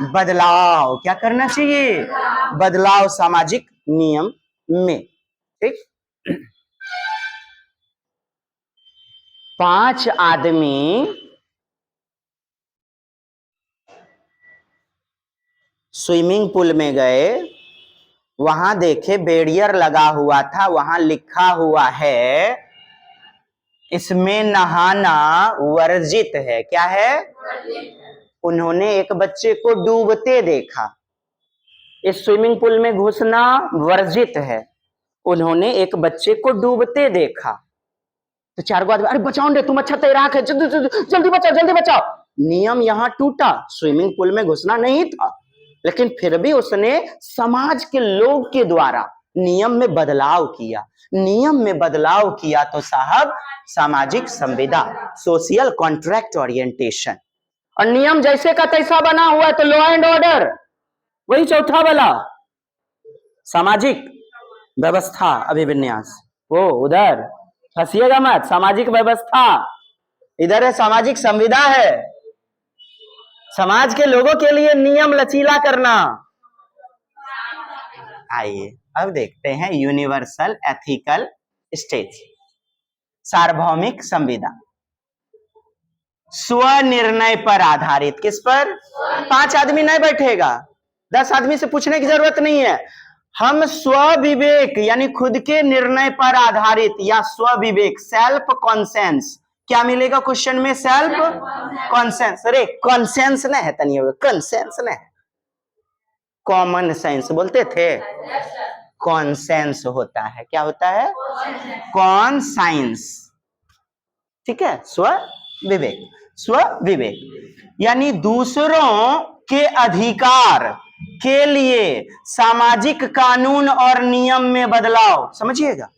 बदलाव। क्या करना चाहिए? बदलाव सामाजिक नियम में। ठीक। 5 आदमी स्विमिंग पूल में गए, वहां देखे बैरियर लगा हुआ था, वहां लिखा हुआ है इसमें नहाना वर्जित है। क्या है? उन्होंने एक बच्चे को डूबते देखा, इस स्विमिंग पूल में घुसना वर्जित है। उन्होंने एक बच्चे को डूबते देखा तो 4 गो आदमी, अरे बचाओ रे, तुम अच्छा तैराक है, जल्दी बचाओ, जल्दी बचाओ। नियम यहां टूटा, स्विमिंग पूल में घुसना नहीं था, लेकिन फिर भी उसने समाज के लोग के द्वारा नियम में बदलाव किया। नियम में बदलाव किया तो साहब सामाजिक संविदा, सोशल कॉन्ट्रैक्ट ओरिएंटेशन। और नियम जैसे का तैसा बना हुआ है तो लॉ एंड ऑर्डर, वही चौथा वाला सामाजिक व्यवस्था अभिविन्यास। वो उधर फंसिएगा मत, सामाजिक व्यवस्था इधर है, सामाजिक संविदा है, समाज के लोगों के लिए नियम लचीला करना। आइए अब देखते हैं यूनिवर्सल एथिकल स्टेज, सार्वभौमिक संविदा। स्वनिर्णय पर आधारित, किस पर? 5 आदमी नहीं बैठेगा, 10 आदमी से पूछने की जरूरत नहीं है। हम स्वविवेक यानी खुद के निर्णय पर आधारित, या स्वविवेक सेल्फ कॉन्सेंस क्या मिलेगा क्वेश्चन में? Self conscience. अरे कॉन्सेंस न है तनिए, कॉन्सेंस न है, कॉमन सेंस बोलते थे, कॉन्सेंस होता है। क्या होता है? कॉन्साइंस। ठीक है, स्व विवेक। स्व विवेक यानी दूसरों के अधिकार के लिए सामाजिक कानून और नियम में बदलाव। समझिएगा,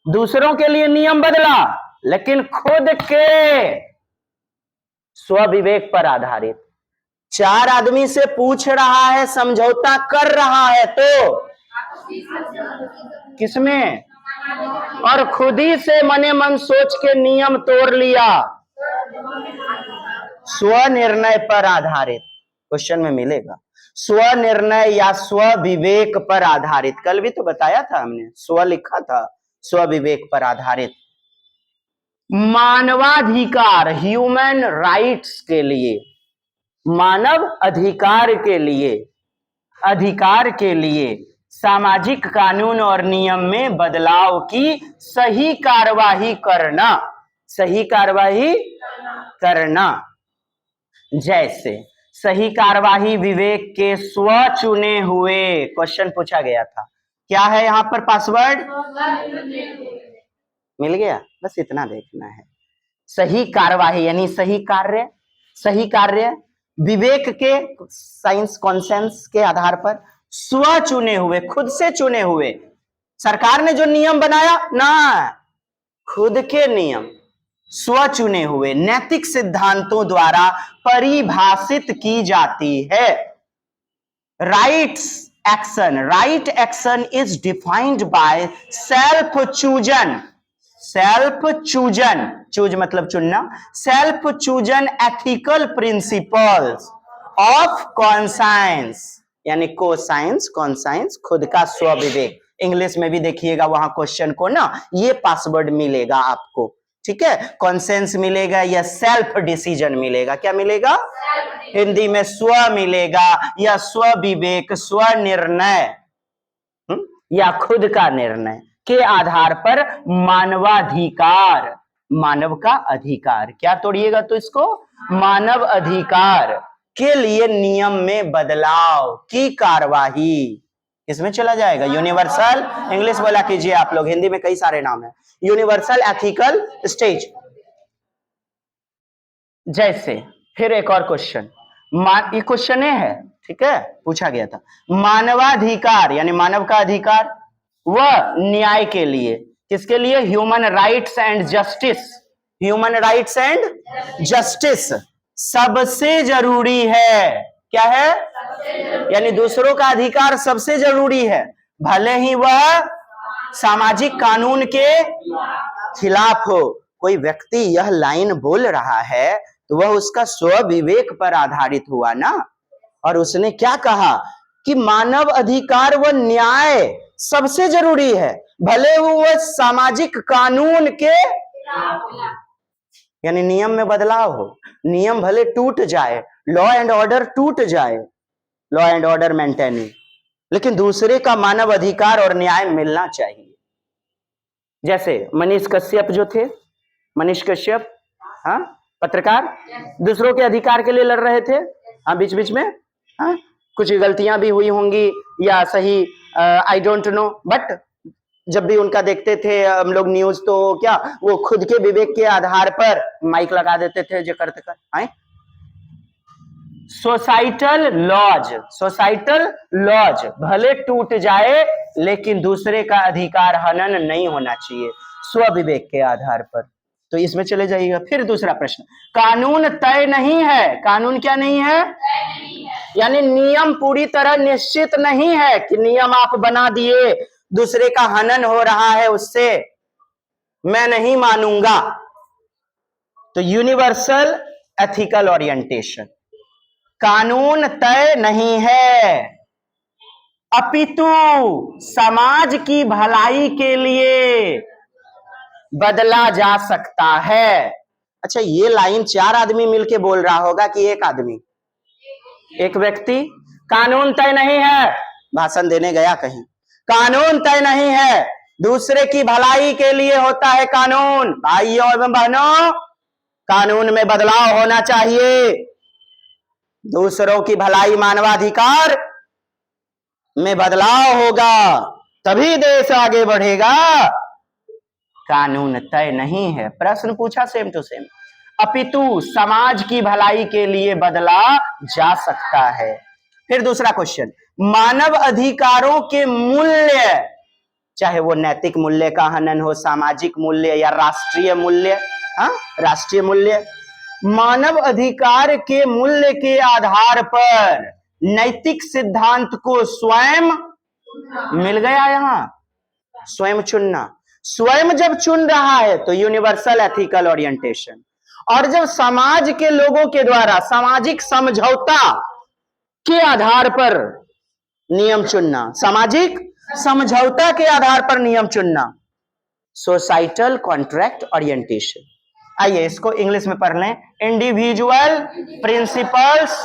दूसरों के लिए नियम बदला लेकिन खुद के स्व विवेक पर आधारित। चार आदमी से पूछ रहा है, समझौता कर रहा है, तो किसमें? और खुद ही से मने मन सोच के नियम तोड़ लिया। स्व निर्णय पर आधारित क्वेश्चन में मिलेगा, स्व निर्णय या स्व विवेक पर आधारित। कल भी तो बताया था हमने, स्व लिखा था, स्व विवेक पर आधारित। मानवाधिकार, ह्यूमन राइट्स के लिए, मानव अधिकार के लिए सामाजिक कानून और नियम में बदलाव की सही कार्यवाही करना। सही कार्यवाही करना, जैसे सही कार्यवाही विवेक के स्व चुने हुए। क्वेश्चन पूछा गया था, क्या है यहां पर पासवर्ड? मिल गया, बस इतना देखना है। सही कार्यवाही यानी सही कार्य, सही कार्य विवेक के, साइंस कॉन्सेंस के आधार पर, स्व चुने हुए, खुद से चुने हुए। सरकार ने जो नियम बनाया ना, खुद के नियम, स्व चुने हुए नैतिक सिद्धांतों द्वारा परिभाषित की जाती है। Rights action, right action is defined by self chosen, self chosen, choose मतलब चुनना, self chosen ethical principles of conscience यानी कोसाइंस, कॉन्साइंस खुद का स्व विवेक। इंग्लिश में भी देखिएगा वहां क्वेश्चन को ना, ये पासवर्ड मिलेगा आपको। ठीक है, कॉन्सेंस मिलेगा या सेल्फ डिसीजन मिलेगा? क्या मिलेगा? हिंदी में स्व मिलेगा या स्व विवेक, स्व निर्णय या खुद का निर्णय के आधार पर मानवाधिकार, मानव का अधिकार, क्या तोड़िएगा तो इसको, मानव अधिकार के लिए नियम में बदलाव की कार्यवाही। इसमें चला जाएगा यूनिवर्सल, इंग्लिश बोला कीजिए आप लोग, हिंदी में कई सारे नाम है, यूनिवर्सल एथिकल स्टेज। जैसे फिर एक और क्वेश्चन, ये क्वेश्चन है, ठीक है, पूछा गया था, मानवाधिकार यानी मानव का अधिकार वह न्याय के लिए, किसके लिए? Human rights and justice, human rights and justice सबसे जरूरी है। क्या है? यानी दूसरों का अधिकार सबसे जरूरी है, भले ही वह सामाजिक कानून के खिलाफ हो। कोई व्यक्ति यह लाइन बोल रहा है तो वह उसका स्व विवेक पर आधारित हुआ ना, और उसने क्या कहा कि मानव अधिकार व न्याय सबसे जरूरी है, भले वह सामाजिक कानून के, यानी नियम में बदलाव हो, नियम भले टूट जाए, लॉ एंड ऑर्डर टूट जाए, लॉ एंड ऑर्डर मेंटेनिंग, लेकिन दूसरे का मानव अधिकार और न्याय मिलना चाहिए। जैसे मनीष कश्यप जो थे, मनीष कश्यप, हाँ, पत्रकार, दूसरों के अधिकार के लिए लड़ रहे थे, हाँ, बीच बीच में, हाँ, कुछ गलतियां भी हुई होंगी या सही, आई डोंट नो, बट जब भी उनका देखते थे हम लोग न्यूज, तो क्या वो खुद के विवेक के आधार पर माइक लगा देते थे, जो करते कर आए। सोसाइटल लॉज, सोसाइटल लॉज भले टूट जाए लेकिन दूसरे का अधिकार हनन नहीं होना चाहिए, स्व विवेक के आधार पर। तो इसमें चले जाइएगा। फिर दूसरा प्रश्न, कानून तय नहीं है, कानून क्या नहीं है? यानी नियम पूरी तरह निश्चित नहीं है कि नियम आप बना दिए, दूसरे का हनन हो रहा है, उससे मैं नहीं मानूंगा। तो यूनिवर्सल एथिकल ओरिएंटेशन, कानून तय नहीं है, अपितु समाज की भलाई के लिए बदला जा सकता है। अच्छा, ये लाइन चार आदमी मिलके बोल रहा होगा कि एक आदमी, एक व्यक्ति? कानून तय नहीं है, भाषण देने गया कहीं, कानून तय नहीं है, दूसरे की भलाई के लिए होता है कानून। भाइयों एवं बहनों, कानून में बदलाव होना चाहिए, दूसरों की भलाई मानवाधिकार में बदलाव होगा तभी देश आगे बढ़ेगा। कानून तय नहीं है, प्रश्न पूछा सेम टू सेम, अपितु समाज की भलाई के लिए बदला जा सकता है। फिर दूसरा क्वेश्चन, मानव अधिकारों के मूल्य, चाहे वो नैतिक मूल्य का हनन हो, सामाजिक मूल्य या राष्ट्रीय मूल्य, राष्ट्रीय मूल्य, मानव अधिकार के मूल्य के आधार पर नैतिक सिद्धांत को स्वयं मिल गया, यहां स्वयं चुनना। स्वयं जब चुन रहा है तो यूनिवर्सल एथिकल ओरिएंटेशन, और जब समाज के लोगों के द्वारा सामाजिक समझौता के आधार पर नियम चुनना, सामाजिक समझौता के आधार पर नियम चुनना, सोसाइटल कॉन्ट्रैक्ट ओरिएंटेशन। आइए इसको इंग्लिश में पढ़ लें, individual principles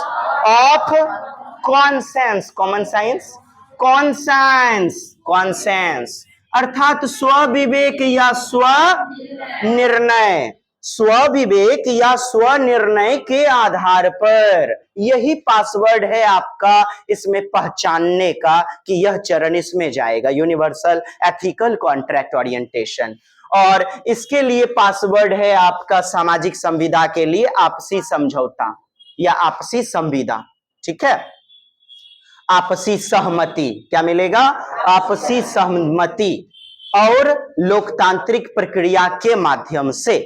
of conscience, common science, conscience, conscience अर्थात स्वविवेक या स्व निर्णय, स्वविवेक या स्वनिर्णय के आधार पर। यही पासवर्ड है आपका इसमें पहचानने का कि यह चरण इसमें जाएगा, यूनिवर्सल एथिकल कॉन्ट्रैक्ट ओरिएंटेशन। और इसके लिए पासवर्ड है आपका सामाजिक संविदा के लिए आपसी समझौता या आपसी संविदा, ठीक है, आपसी सहमति। क्या मिलेगा? आपसी सहमति और लोकतांत्रिक प्रक्रिया के माध्यम से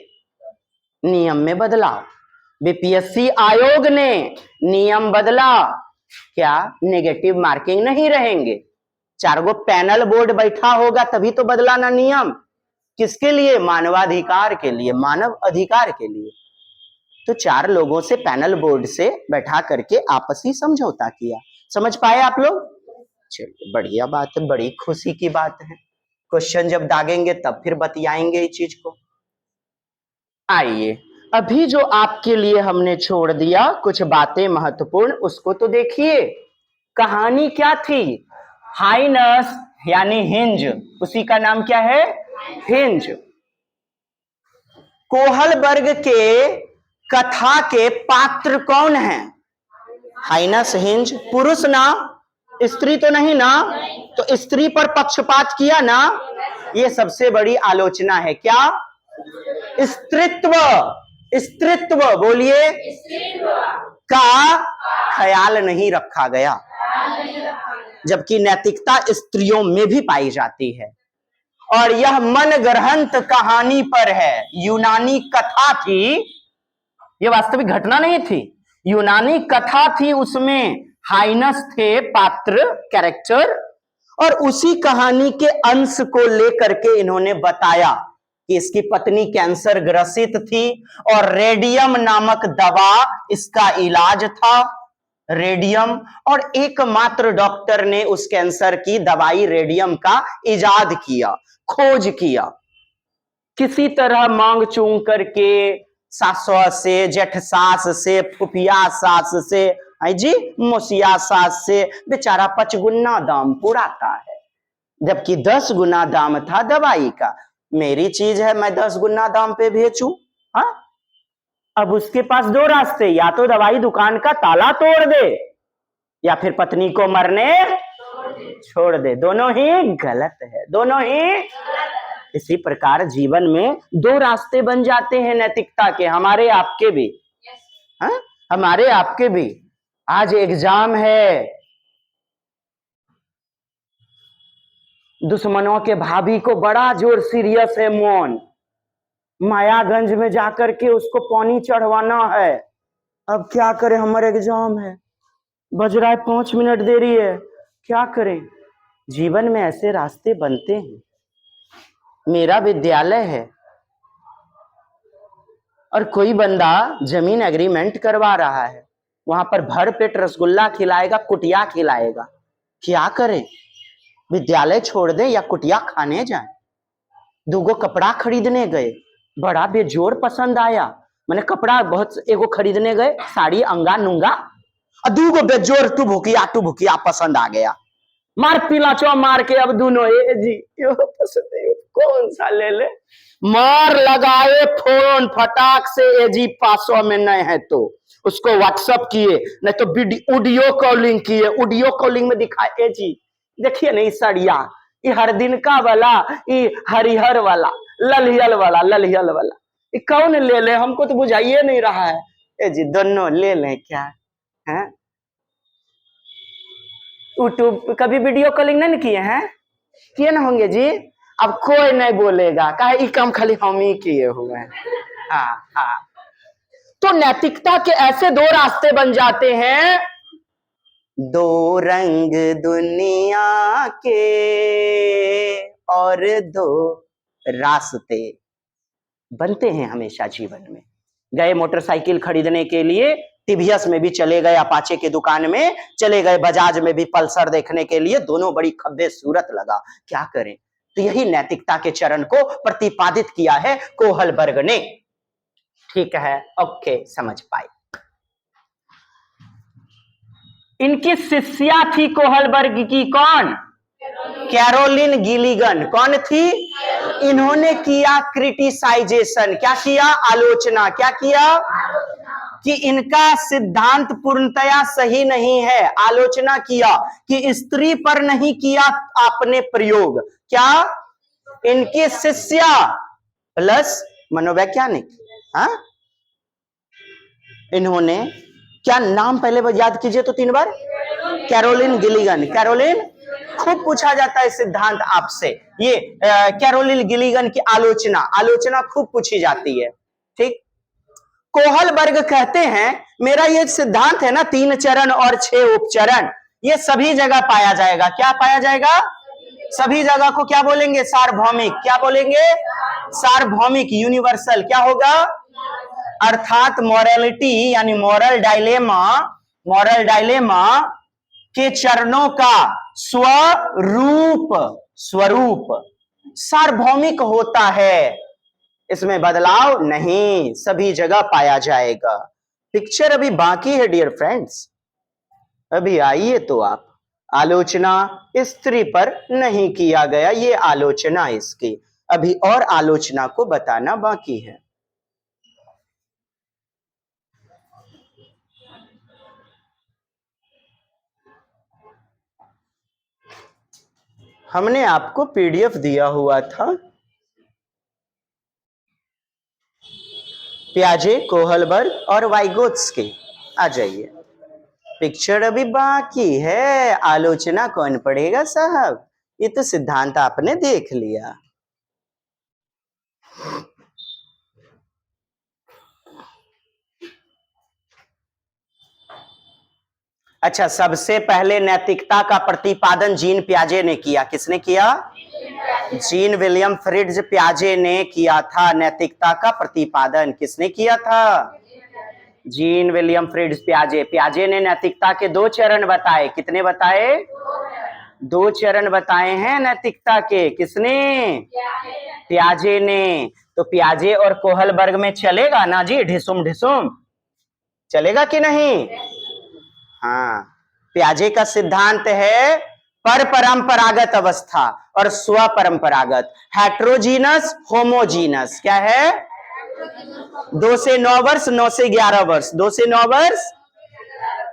नियम में बदलाव। बीपीएससी आयोग ने नियम बदला, क्या नेगेटिव मार्किंग नहीं रहेंगे, 4 गो पैनल बोर्ड बैठा होगा तभी तो बदला ना नियम। किसके लिए? मानवाधिकार के लिए, मानव अधिकार के लिए। तो 4 लोगों से पैनल बोर्ड से बैठा करके आपसी समझौता किया। समझ पाए आप लोग? चलिए बढ़िया बात है, बड़ी खुशी की बात है। क्वेश्चन जब दागेंगे तब फिर बतियाएंगे इस चीज को। आइए अभी जो आपके लिए हमने छोड़ दिया कुछ बातें महत्वपूर्ण, उसको तो देखिए। कहानी क्या थी? हाइनस यानी हिंज, उसी का नाम क्या है? हिंज। कोहल वर्ग के कथा के पात्र कौन है? Highness, hinge. पुरुष ना, स्त्री तो नहीं ना, तो स्त्री पर पक्षपात किया ना, ये सबसे बड़ी आलोचना है। क्या? स्त्रीत्व, स्त्रीत्व बोलिए का ख्याल नहीं रखा गया, जबकि नैतिकता स्त्रियों में भी पाई जाती है। और यह मन ग्रंथ कहानी पर है, यूनानी कथा थी, यह वास्तविक घटना नहीं थी, यूनानी कथा थी, उसमें हाइनस थे पात्र, कैरेक्टर, और उसी कहानी के अंश को लेकर के इन्होंने बताया कि इसकी पत्नी कैंसर ग्रसित थी और रेडियम नामक दवा इसका इलाज था, रेडियम, और एकमात्र डॉक्टर ने उस कैंसर की दवाई रेडियम का इजाद किया, खोज किया। किसी तरह मांग चूंग करके सासुआ से, जेठ सास से, फुफिया सास से, जी मोसिया सास से बेचारा 5 गुना दाम पुराता है, जबकि 10 गुना दाम था दवाई का। मेरी चीज है, मैं 10 गुना दाम पे बेचूं? हाँ, अब उसके पास 2 रास्ते, या तो दवाई दुकान का ताला तोड़ दे या फिर पत्नी को मरने छोड़ दे। दोनों ही गलत है, दोनों ही। इसी प्रकार जीवन में 2 रास्ते बन जाते हैं नैतिकता के, हमारे आपके भी। हाँ, हमारे आपके भी। आज एग्जाम है, दुश्मनों के भाभी को बड़ा जोर सीरियस है मोन, मायागंज में जाकर के उसको पानी चढ़वाना है। अब क्या करें, हमारे एग्जाम है, बज रहा है 5 मिनट देरी है, क्या करें? जीवन में ऐसे रास्ते बनते हैं। मेरा विद्यालय है और कोई बंदा जमीन एग्रीमेंट करवा रहा है, वहां पर भर पेट रसगुल्ला खिलाएगा, कुटिया खिलाएगा, क्या करें? विद्यालय छोड़ दें या कुटिया खाने जाएं? 2 गो कपड़ा खरीदने गए, बड़ा बेजोर पसंद आया, मैंने कपड़ा बहुत एगो खरीदने गए, साड़ी अंगा नुंगा, और 2 गो बेजोर टू भुकिया पसंद आ गया, मार पिला चो मार के अब दोनों जी पसंद है, कौन सा ले ले? मार लगाए फोन फटाक से, एजी 500 में नहीं है तो उसको व्हाट्सअप किए, नहीं तो वीडियो कॉलिंग किए, ऑडियो कॉलिंग में दिखाए एजी देखिए नहीं सड़िया, ये हर दिन का वाला, ये हरिहर वाला, ललियल वाला, ललियल वाला, ये कौन ले ले? हमको तो बुझाइए नहीं रहा है। एजी दोनों ले लें क्या है? यूट्यूब कभी वीडियो कॉलिंग नहीं किए हैं? किए ना होंगे जी। अब कोई नहीं बोलेगा, काहे ये काम खाली हम ही किए हुए हैं। हाँ हाँ, तो नैतिकता के ऐसे दो रास्ते बन जाते हैं, दो रंग दुनिया के और दो रास्ते बनते हैं हमेशा जीवन में। गए मोटरसाइकिल खरीदने के लिए, टीवीएस में भी चले गए, अपाचे की दुकान में चले गए, बजाज में भी पल्सर देखने के लिए, दोनों बड़ी खब्बे सूरत लगा, क्या करें? तो यही नैतिकता के चरण को प्रतिपादित किया है कोहलबर्ग ने। ठीक है, ओके, समझ पाए। इनकी शिष्या थी कोहलबर्ग की, कौन? Caroline Gilligan. कौन थी? इन्होंने किया क्रिटिसाइजेशन, क्या किया? आलोचना। क्या किया? कि इनका सिद्धांत पूर्णतया सही नहीं है। आलोचना किया कि स्त्री पर नहीं किया आपने प्रयोग। क्या? इनकी शिष्या प्लस मनोवैज्ञानिक, हाँ, इन्होंने क्या नाम पहले याद कीजिए तो 3 बार, कैरोलिन गिलिगन। कैरोलिन खूब पूछा जाता है सिद्धांत आपसे, ये कैरोलिन गिलिगन की आलोचना खूब पूछी जाती है। ठीक, कोहलबर्ग कहते हैं मेरा ये सिद्धांत है ना, 3 चरण और 6 उपचरण, ये सभी जगह पाया जाएगा। क्या पाया जाएगा? सभी जगह को क्या बोलेंगे? सार्वभौमिक। क्या बोलेंगे? सार्वभौमिक, यूनिवर्सल। क्या होगा? अर्थात मॉरलिटी यानी मॉरल डायलेमा के चरणों का स्वरूप सार्वभौमिक होता है, इसमें बदलाव नहीं, सभी जगह पाया जाएगा। पिक्चर अभी बाकी है डियर फ्रेंड्स, अभी आइए तो आप। आलोचना स्त्री पर नहीं किया गया, ये आलोचना इसकी, अभी और आलोचना को बताना बाकी है। हमने आपको पीडीएफ दिया हुआ था, पियाजे, कोहलबर्ग और वाइगोत्स्की। आ जाइए, पिक्चर अभी बाकी है, आलोचना कौन पढ़ेगा साहब, ये तो सिद्धांत आपने देख लिया। अच्छा, सबसे पहले नैतिकता का प्रतिपादन जीन पियाजे ने किया। किसने किया? जीन विलियम फ्रिट्ज पियाजे ने किया था। नैतिकता का प्रतिपादन किसने किया था? Gene William Fritz पियाजे। पियाजे ने नैतिकता के 2 चरण बताए। कितने बताए? 2 चरण बताए हैं नैतिकता के। किसने? पियाजे ने। तो पियाजे और कोहलबर्ग में चलेगा ना जी, ढिसुम ढिसुम, चलेगा कि नहीं? हाँ, पियाजे का सिद्धांत है परपरंपरागत अवस्था और स्वपरंपरागत, हेट्रोजीनस होमोजीनस। क्या है? 2 से 9 वर्ष, 9 से 11 वर्ष, 2 से 9 वर्ष।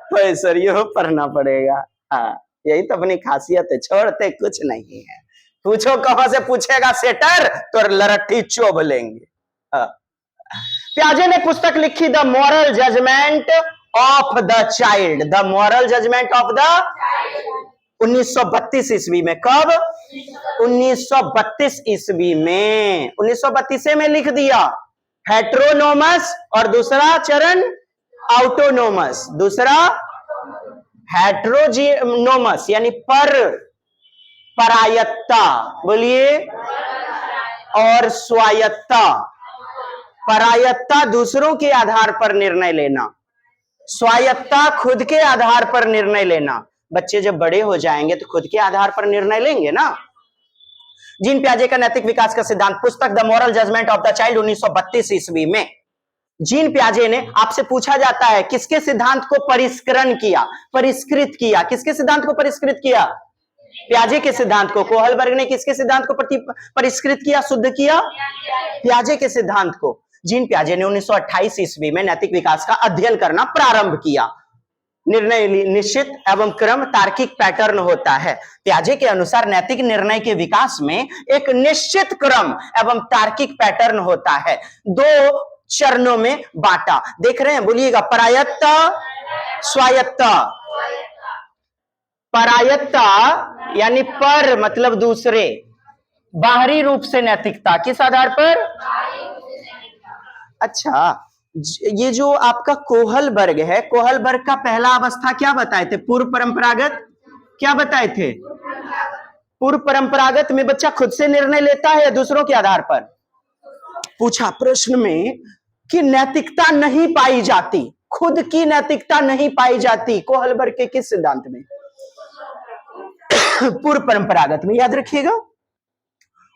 तो सर ये पढ़ना पड़ेगा। हाँ, यही तो अपनी खासियत है, छोड़ते कुछ नहीं है। पूछो कहां से पूछेगा सेटर, तो लरट्ठी चोभ लेंगे। पियाजे ने पुस्तक लिखी the moral judgement of the child. The moral judgement of the 1932 ईस्वी में। कब? 1932 ईस्वी में। 1932 में लिख दिया। हेट्रोनोमस और दूसरा चरण ऑटोनोमस। दूसरा हेट्रोजीनोमस यानी परायत्ता, बोलिए, और स्वायत्ता। परायत्ता दूसरों के आधार पर निर्णय लेना, स्वायत्ता खुद के आधार पर निर्णय लेना। बच्चे जब बड़े हो जाएंगे तो खुद के आधार पर निर्णय लेंगे ना। जीन पियाजे का नैतिक विकास का सिद्धांत, पुस्तक the moral judgement of the child, 1932 ईस्वी में। जीन पियाजे ने, आपसे पूछा जाता है किसके सिद्धांत को परिष्कृत किया? किसके सिद्धांत को परिष्कृत किया? पियाजे के सिद्धांत को। कोहलबर्ग ने किसके सिद्धांत को परिष्कृत किया, शुद्ध किया? पियाजे के सिद्धांत को। जीन पियाजे ने 1928 ईस्वी में नैतिक विकास का अध्ययन करना प्रारंभ किया। निर्णय निश्चित एवं क्रम तार्किक पैटर्न होता है। पियाजे के अनुसार नैतिक निर्णय के विकास में एक निश्चित क्रम एवं तार्किक पैटर्न होता है। 2 चरणों में बांटा। देख रहे हैं, बोलिएगा। परायत्त, स्वायत्त। परायत्त यानी पर मतलब दूसरे, बाहरी रूप से नैतिकता। किस आधार पर? अच्छा, ये जो आपका कोहलबर्ग है, कोहलबर्ग का पहला अवस्था क्या बताए थे? पूर्व परंपरागत। क्या बताए थे? पूर्व परंपरागत में बच्चा खुद से निर्णय लेता है या दूसरों के आधार पर? पूछा प्रश्न में कि नैतिकता नहीं पाई जाती, खुद की नैतिकता नहीं पाई जाती कोहलबर्ग के किस सिद्धांत में? पूर्व परंपरागत में, याद रखिएगा।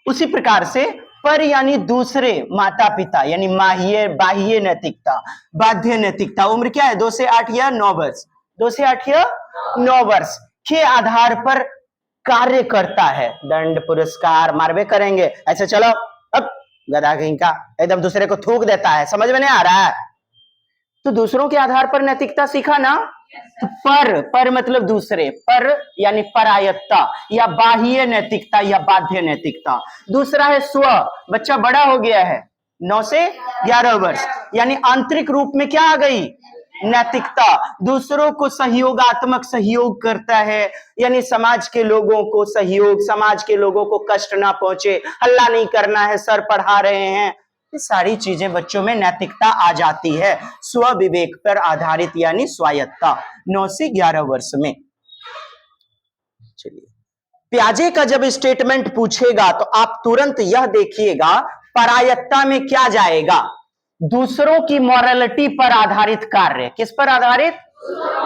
उसी प्रकार से पर यानी दूसरे, माता पिता यानी बाह्य नैतिकता, बाध्य नैतिकता। उम्र क्या है? 2 से 8 या 9 वर्ष। 2 से 8 या 9 वर्ष के आधार पर कार्य करता है। दंड पुरस्कार मारवे करेंगे, ऐसे चलो अब गधा कहीं का, एकदम दूसरे को थूक देता है। समझ में नहीं आ रहा है? तो दूसरों के आधार पर नैतिकता सीखा ना। तो पर मतलब दूसरे, पर यानी परायत्ता या बाह्य नैतिकता या बाध्य नैतिकता। दूसरा है स्व, बच्चा बड़ा हो गया है, 9 से 11 वर्ष, यानी आंतरिक रूप में क्या आ गई? नैतिकता। दूसरों को सहयोगात्मक सहयोग करता है, यानी समाज के लोगों को सहयोग, समाज के लोगों को कष्ट ना पहुंचे, हल्ला नहीं करना है, सर पढ़ा रहे हैं, ये सारी चीजें बच्चों में नैतिकता आ जाती है। स्व विवेक पर आधारित यानी स्वायत्ता, 9 से 11 वर्ष में। चलिए, पियाजे का जब स्टेटमेंट पूछेगा तो आप तुरंत यह देखिएगा, परायत्ता में क्या जाएगा? दूसरों की मॉरलिटी पर आधारित कार्य। किस पर आधारित?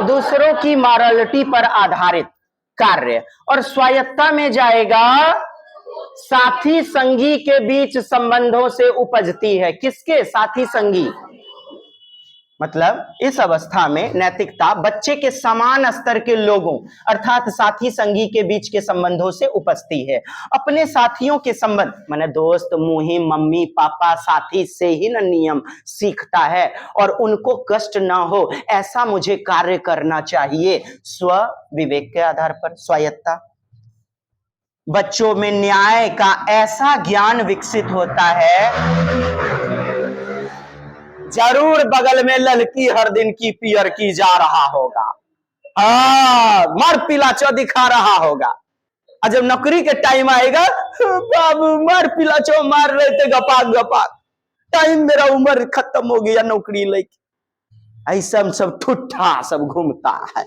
दूसरों की मॉरलिटी पर आधारित कार्य। और स्वायत्ता में जाएगा, साथी संगी के बीच संबंधों से उपजती है। किसके? साथी संगी। मतलब इस अवस्था में नैतिकता बच्चे के समान स्तर के लोगों अर्थात साथी संगी के बीच के संबंधों से उपजती है। अपने साथियों के संबंध माने दोस्त, मुहिम, मम्मी पापा, साथी से ही न नियम सीखता है और उनको कष्ट ना हो ऐसा मुझे कार्य करना चाहिए। स्व विवेक के आधार पर स्वायत्ता। बच्चों में न्याय का ऐसा ज्ञान विकसित होता है, जरूर बगल में लड़की हर दिन की पियर की जा रहा होगा, मार पिलाचो दिखा रहा होगा, और जब नौकरी के टाइम आएगा, बाबू मार पिलाचो मार रहे थे गपाक गपाक, टाइम मेरा उम्र खत्म हो गया नौकरी लेके। ऐसा सब ठुट्ठा सब घूमता है।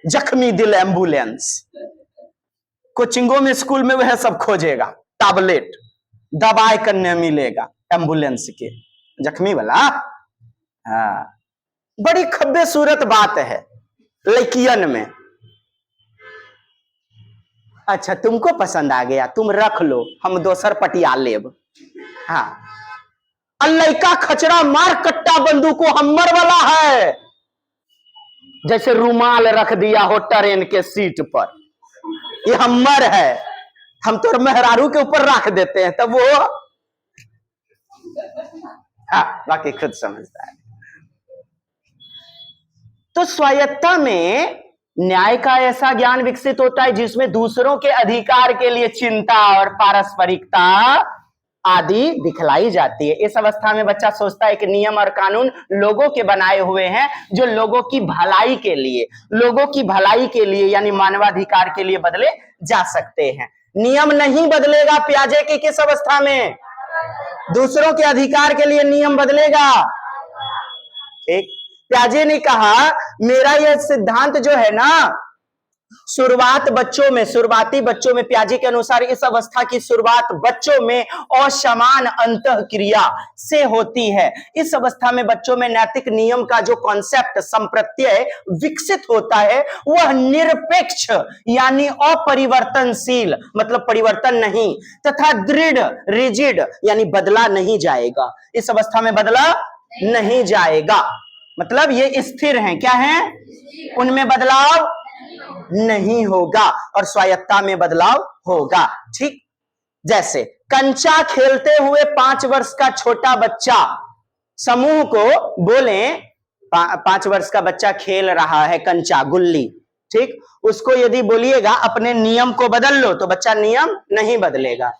जख्मी दिल एम्बुलेंस। कोचिंगों में, स्कूल में वह सब खोजेगा, टैबलेट दवाई करने मिलेगा एम्बुलेंस के, जख्मी वाला। हाँ, बड़ी खब्बे सूरत बात है लड़कियन में। अच्छा, तुमको पसंद आ गया, तुम रख लो, हम दोसर पटिया लेब। हाँ, लड़का खचरा मार कट्टा बंदूक को हम्मर वाला है, जैसे रुमाल रख दिया हो ट्रेन के सीट पर, ये हम्मर है, हम तो मेहरारू के ऊपर रख देते हैं, तब वो बाकी खुद समझता है। तो स्वायत्ता में न्याय का ऐसा ज्ञान विकसित होता है जिसमें दूसरों के अधिकार के लिए चिंता और पारस्परिकता आदि दिखलाई जाती है। इस अवस्था में बच्चा सोचता है कि नियम और कानून लोगों के बनाए हुए हैं, जो लोगों की भलाई के लिए यानी मानवाधिकार के लिए बदले जा सकते हैं। नियम नहीं बदलेगा पियाजे की किस अवस्था में? दूसरों के अधिकार के लिए नियम बदलेगा। ठीक, पियाजे ने कहा मेरा यह सिद्धांत जो है ना, शुरुआती बच्चों में पियाजे के अनुसार इस अवस्था की शुरुआत बच्चों में असमान अंतःक्रिया से होती है। इस अवस्था में बच्चों में नैतिक नियम का जो कॉन्सेप्ट संप्रत्यय विकसित होता है वह निरपेक्ष यानी अपरिवर्तनशील मतलब परिवर्तन नहीं, तथा दृढ़ रिजिड यानी बदला नहीं जाएगा। इस अवस्था में बदला नहीं जाएगा मतलब ये स्थिर हैं। क्या है? उनमें बदलाव नहीं होगा और स्वायत्तता में बदलाव होगा। ठीक, जैसे कंचा खेलते हुए 5 वर्ष का छोटा बच्चा समूह को बोले, 5 वर्ष का बच्चा खेल रहा है कंचा गुल्ली, ठीक, उसको यदि बोलिएगा अपने नियम को बदल लो तो बच्चा नियम नहीं बदलेगा,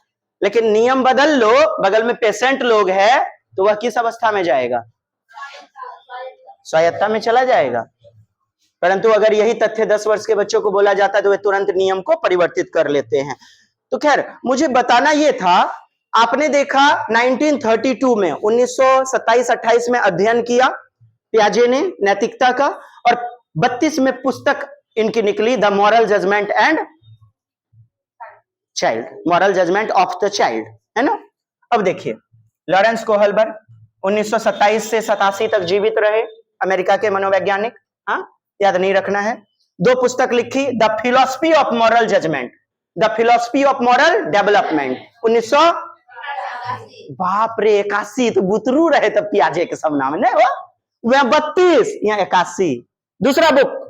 लेकिन नियम बदल लो, बगल में पेशेंट लोग है तो वह किस अवस्था में जाएगा? स्वायत्तता में चला जाएगा। परंतु अगर यही तथ्य 10 वर्ष के बच्चों को बोला जाता है तो वे तुरंत नियम को परिवर्तित कर लेते हैं। तो खैर मुझे बताना यह था, आपने देखा 1932 में 1927-28 में अध्ययन किया पियाजे ने नैतिकता का, और 32 में पुस्तक इनकी निकली the moral judgement and child, moral judgement of the child, है ना। अब देखिए लॉरेंस कोहलबर्ग 1927 से 87 तक जीवित रहे, अमेरिका के मनोवैज्ञानिक, हाँ याद नहीं रखना है। 2 पुस्तक लिखी, the philosophy of moral judgement, the philosophy of moral development 1900, बाप रे 81, तो बुतरू रहे तब पियाजे के सामने में नहीं हो, वह 32 या 81। दूसरा book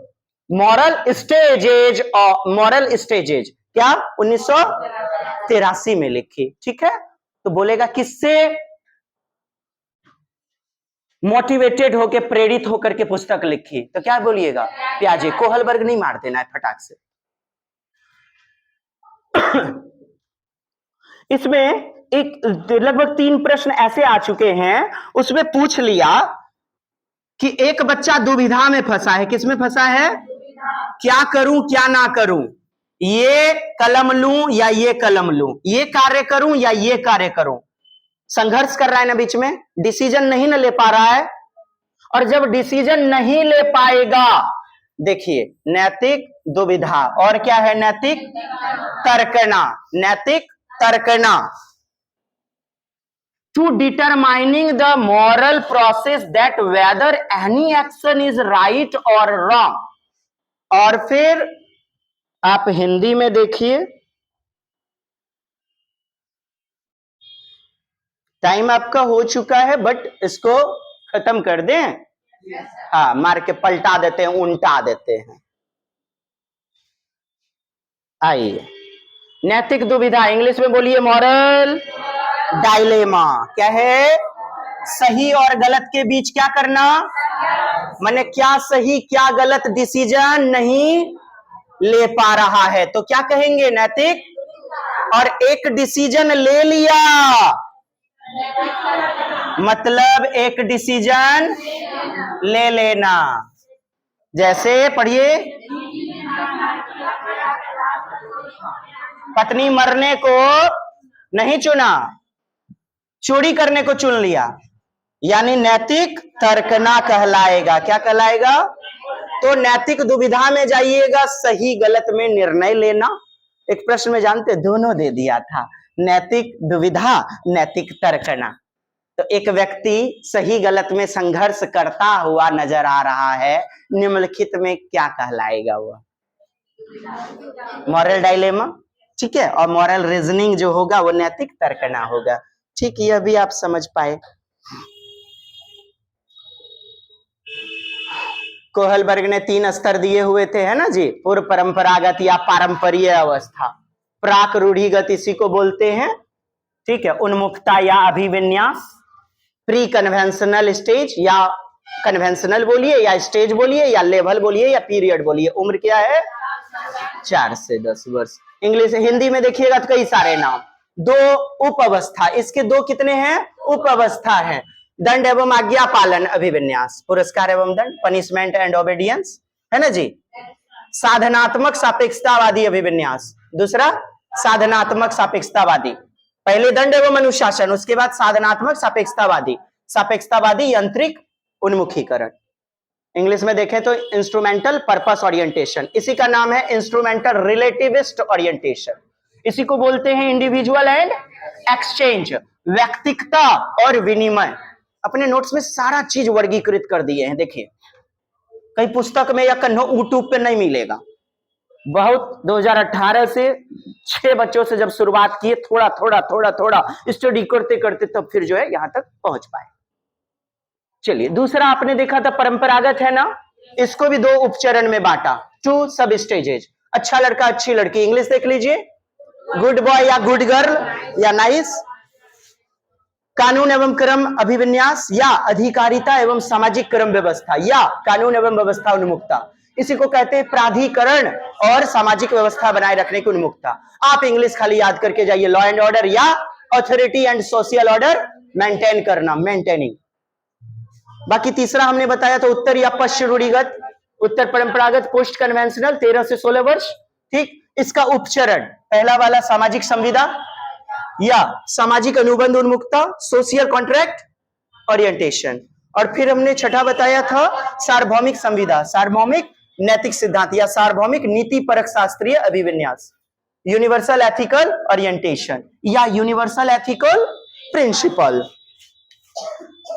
moral stages, moral stages क्या 1983 में लिखी, ठीक है। तो बोलेगा किससे मोटिवेटेड होके, प्रेरित होकर के पुस्तक लिखी, तो क्या बोलिएगा? पियाजे। कोहलबर्ग नहीं मार देना है फटाक से। इसमें एक लगभग 3 प्रश्न ऐसे आ चुके हैं, उसमें पूछ लिया कि एक बच्चा दुविधा में फंसा है। किसमें फंसा है? क्या करूं क्या ना करूं, ये कलम लूं या ये कलम लूं, ये कार्य करूं या ये कार्य करूं, संघर्ष कर रहा है ना बीच में, डिसीजन नहीं ना ले पा रहा है। और जब डिसीजन नहीं ले पाएगा, देखिए नैतिक दुविधा, और क्या है? नैतिक तर्कना, नैतिक तर्कना, to determining the moral process that whether any action is right और रॉन्ग। और फिर आप हिंदी में देखिए, टाइम आपका हो चुका है बट इसको खत्म कर दें। हाँ, मार के पलटा देते हैं, उल्टा देते हैं। आइए, नैतिक दुविधा, इंग्लिश में बोलिए मॉरल डायलेमा। क्या है? सही और गलत के बीच क्या करना, माने क्या सही क्या गलत डिसीजन नहीं ले पा रहा है, तो क्या कहेंगे? नैतिक। और एक डिसीजन ले लिया मतलब एक डिसीजन ले लेना। जैसे पढ़िए, पत्नी मरने को नहीं चुना, चोरी करने को चुन लिया, यानी नैतिक तर्कना कहलाएगा। क्या कहलाएगा? तो नैतिक दुविधा में जाइएगा, सही गलत में निर्णय लेना। एक प्रश्न में जानते दोनों दे दिया था, नैतिक दुविधा, नैतिक तर्कना। तो एक व्यक्ति सही गलत में संघर्ष करता हुआ नजर आ रहा है, निम्नलिखित में क्या कहलाएगा? वह मॉरल डायलेमा, ठीक है। और मॉरल रीजनिंग जो होगा वो नैतिक तर्कना होगा। ठीक, यह भी आप समझ पाए। कोहलबर्ग ने 3 स्तर दिए हुए थे, है ना जी, पूर्व परंपरागत या पारंपरिक अवस्था, प्राक रूढ़िगत इसी को बोलते हैं, ठीक है, उन्मुखता या अभिविन्यास, प्री कन्वेंशनल स्टेज, या कन्वेंशनल बोलिए या स्टेज बोलिए या लेवल बोलिए या पीरियड बोलिए। उम्र क्या है? 4 से 10 वर्ष। इंग्लिश हिंदी में देखिएगा तो कई सारे नाम। 2 उप अवस्था, इसके 2 कितने हैं? उप अवस्था है। दंड एवं आज्ञा पालन अभिविन्यास, पुरस्कार एवं दंड, पनिशमेंट एंड ओबेडियंस, है ना जी। साधनात्मक सापेक्षतावादी अभिविन्यास, दूसरा साधनात्मक सापेक्षतावादी, पहले दंड एवं अनुशासन, उसके बाद साधनात्मक सापेक्षतावादी, सापेक्षतावादी यांत्रिक उन्मुखीकरण। इंग्लिश में देखें तो इंस्ट्रूमेंटल पर्पस ओरिएंटेशन, इसी का नाम है इंस्ट्रूमेंटल रिलेटिविस्ट ओरिएंटेशन। इसी को बोलते हैं इंडिविजुअल एंड एक्सचेंज, व्यक्तिकता और विनिमय। अपने नोट्स में सारा चीज वर्गीकृत कर दिए हैं, देखिए कई पुस्तक में या यूट्यूब पे नहीं मिलेगा। बहुत 2018 से 6 बच्चों से जब शुरुआत किए, थोड़ा थोड़ा थोड़ा थोड़ा स्टडी करते करते तब फिर जो है यहां तक पहुंच पाए। चलिए, दूसरा आपने देखा था परंपरागत, है ना, इसको भी 2 उपचरण में बांटा, 2 सब स्टेजेज। अच्छा लड़का अच्छी लड़की, इंग्लिश देख लीजिए, गुड बॉय या गुड गर्ल या नाइस। कानून एवं क्रम अभिविन्यास या अधिकारिता एवं सामाजिक क्रम व्यवस्था या कानून एवं व्यवस्था उन्मुखता, इसी को कहते हैं प्राधिकरण और सामाजिक व्यवस्था बनाए रखने की उन्मुखता। आप इंग्लिश खाली याद करके जाइए, लॉ एंड ऑर्डर या authority and social order maintain करना, मेंटेनिंग। बाकी तीसरा हमने बताया था उत्तर या पश्चिम रूढ़िगत, उत्तर परंपरागत, पोस्ट कन्वेंशनल 13 से 16 वर्ष। ठीक, इसका उपचरण पहला वाला सामाजिक संविदा या सामाजिक अनुबंध उन्मुखता, सोशल कॉन्ट्रैक्ट ओरिएंटेशन। और फिर हमने छठा बताया था सार्वभौमिक संविदा, सार्वभौमिक नैतिक सिद्धांत या सार्वभौमिक नीति परक शास्त्रीय अभिविन्यास, यूनिवर्सल एथिकल ओरिएंटेशन या यूनिवर्सल एथिकल प्रिंसिपल।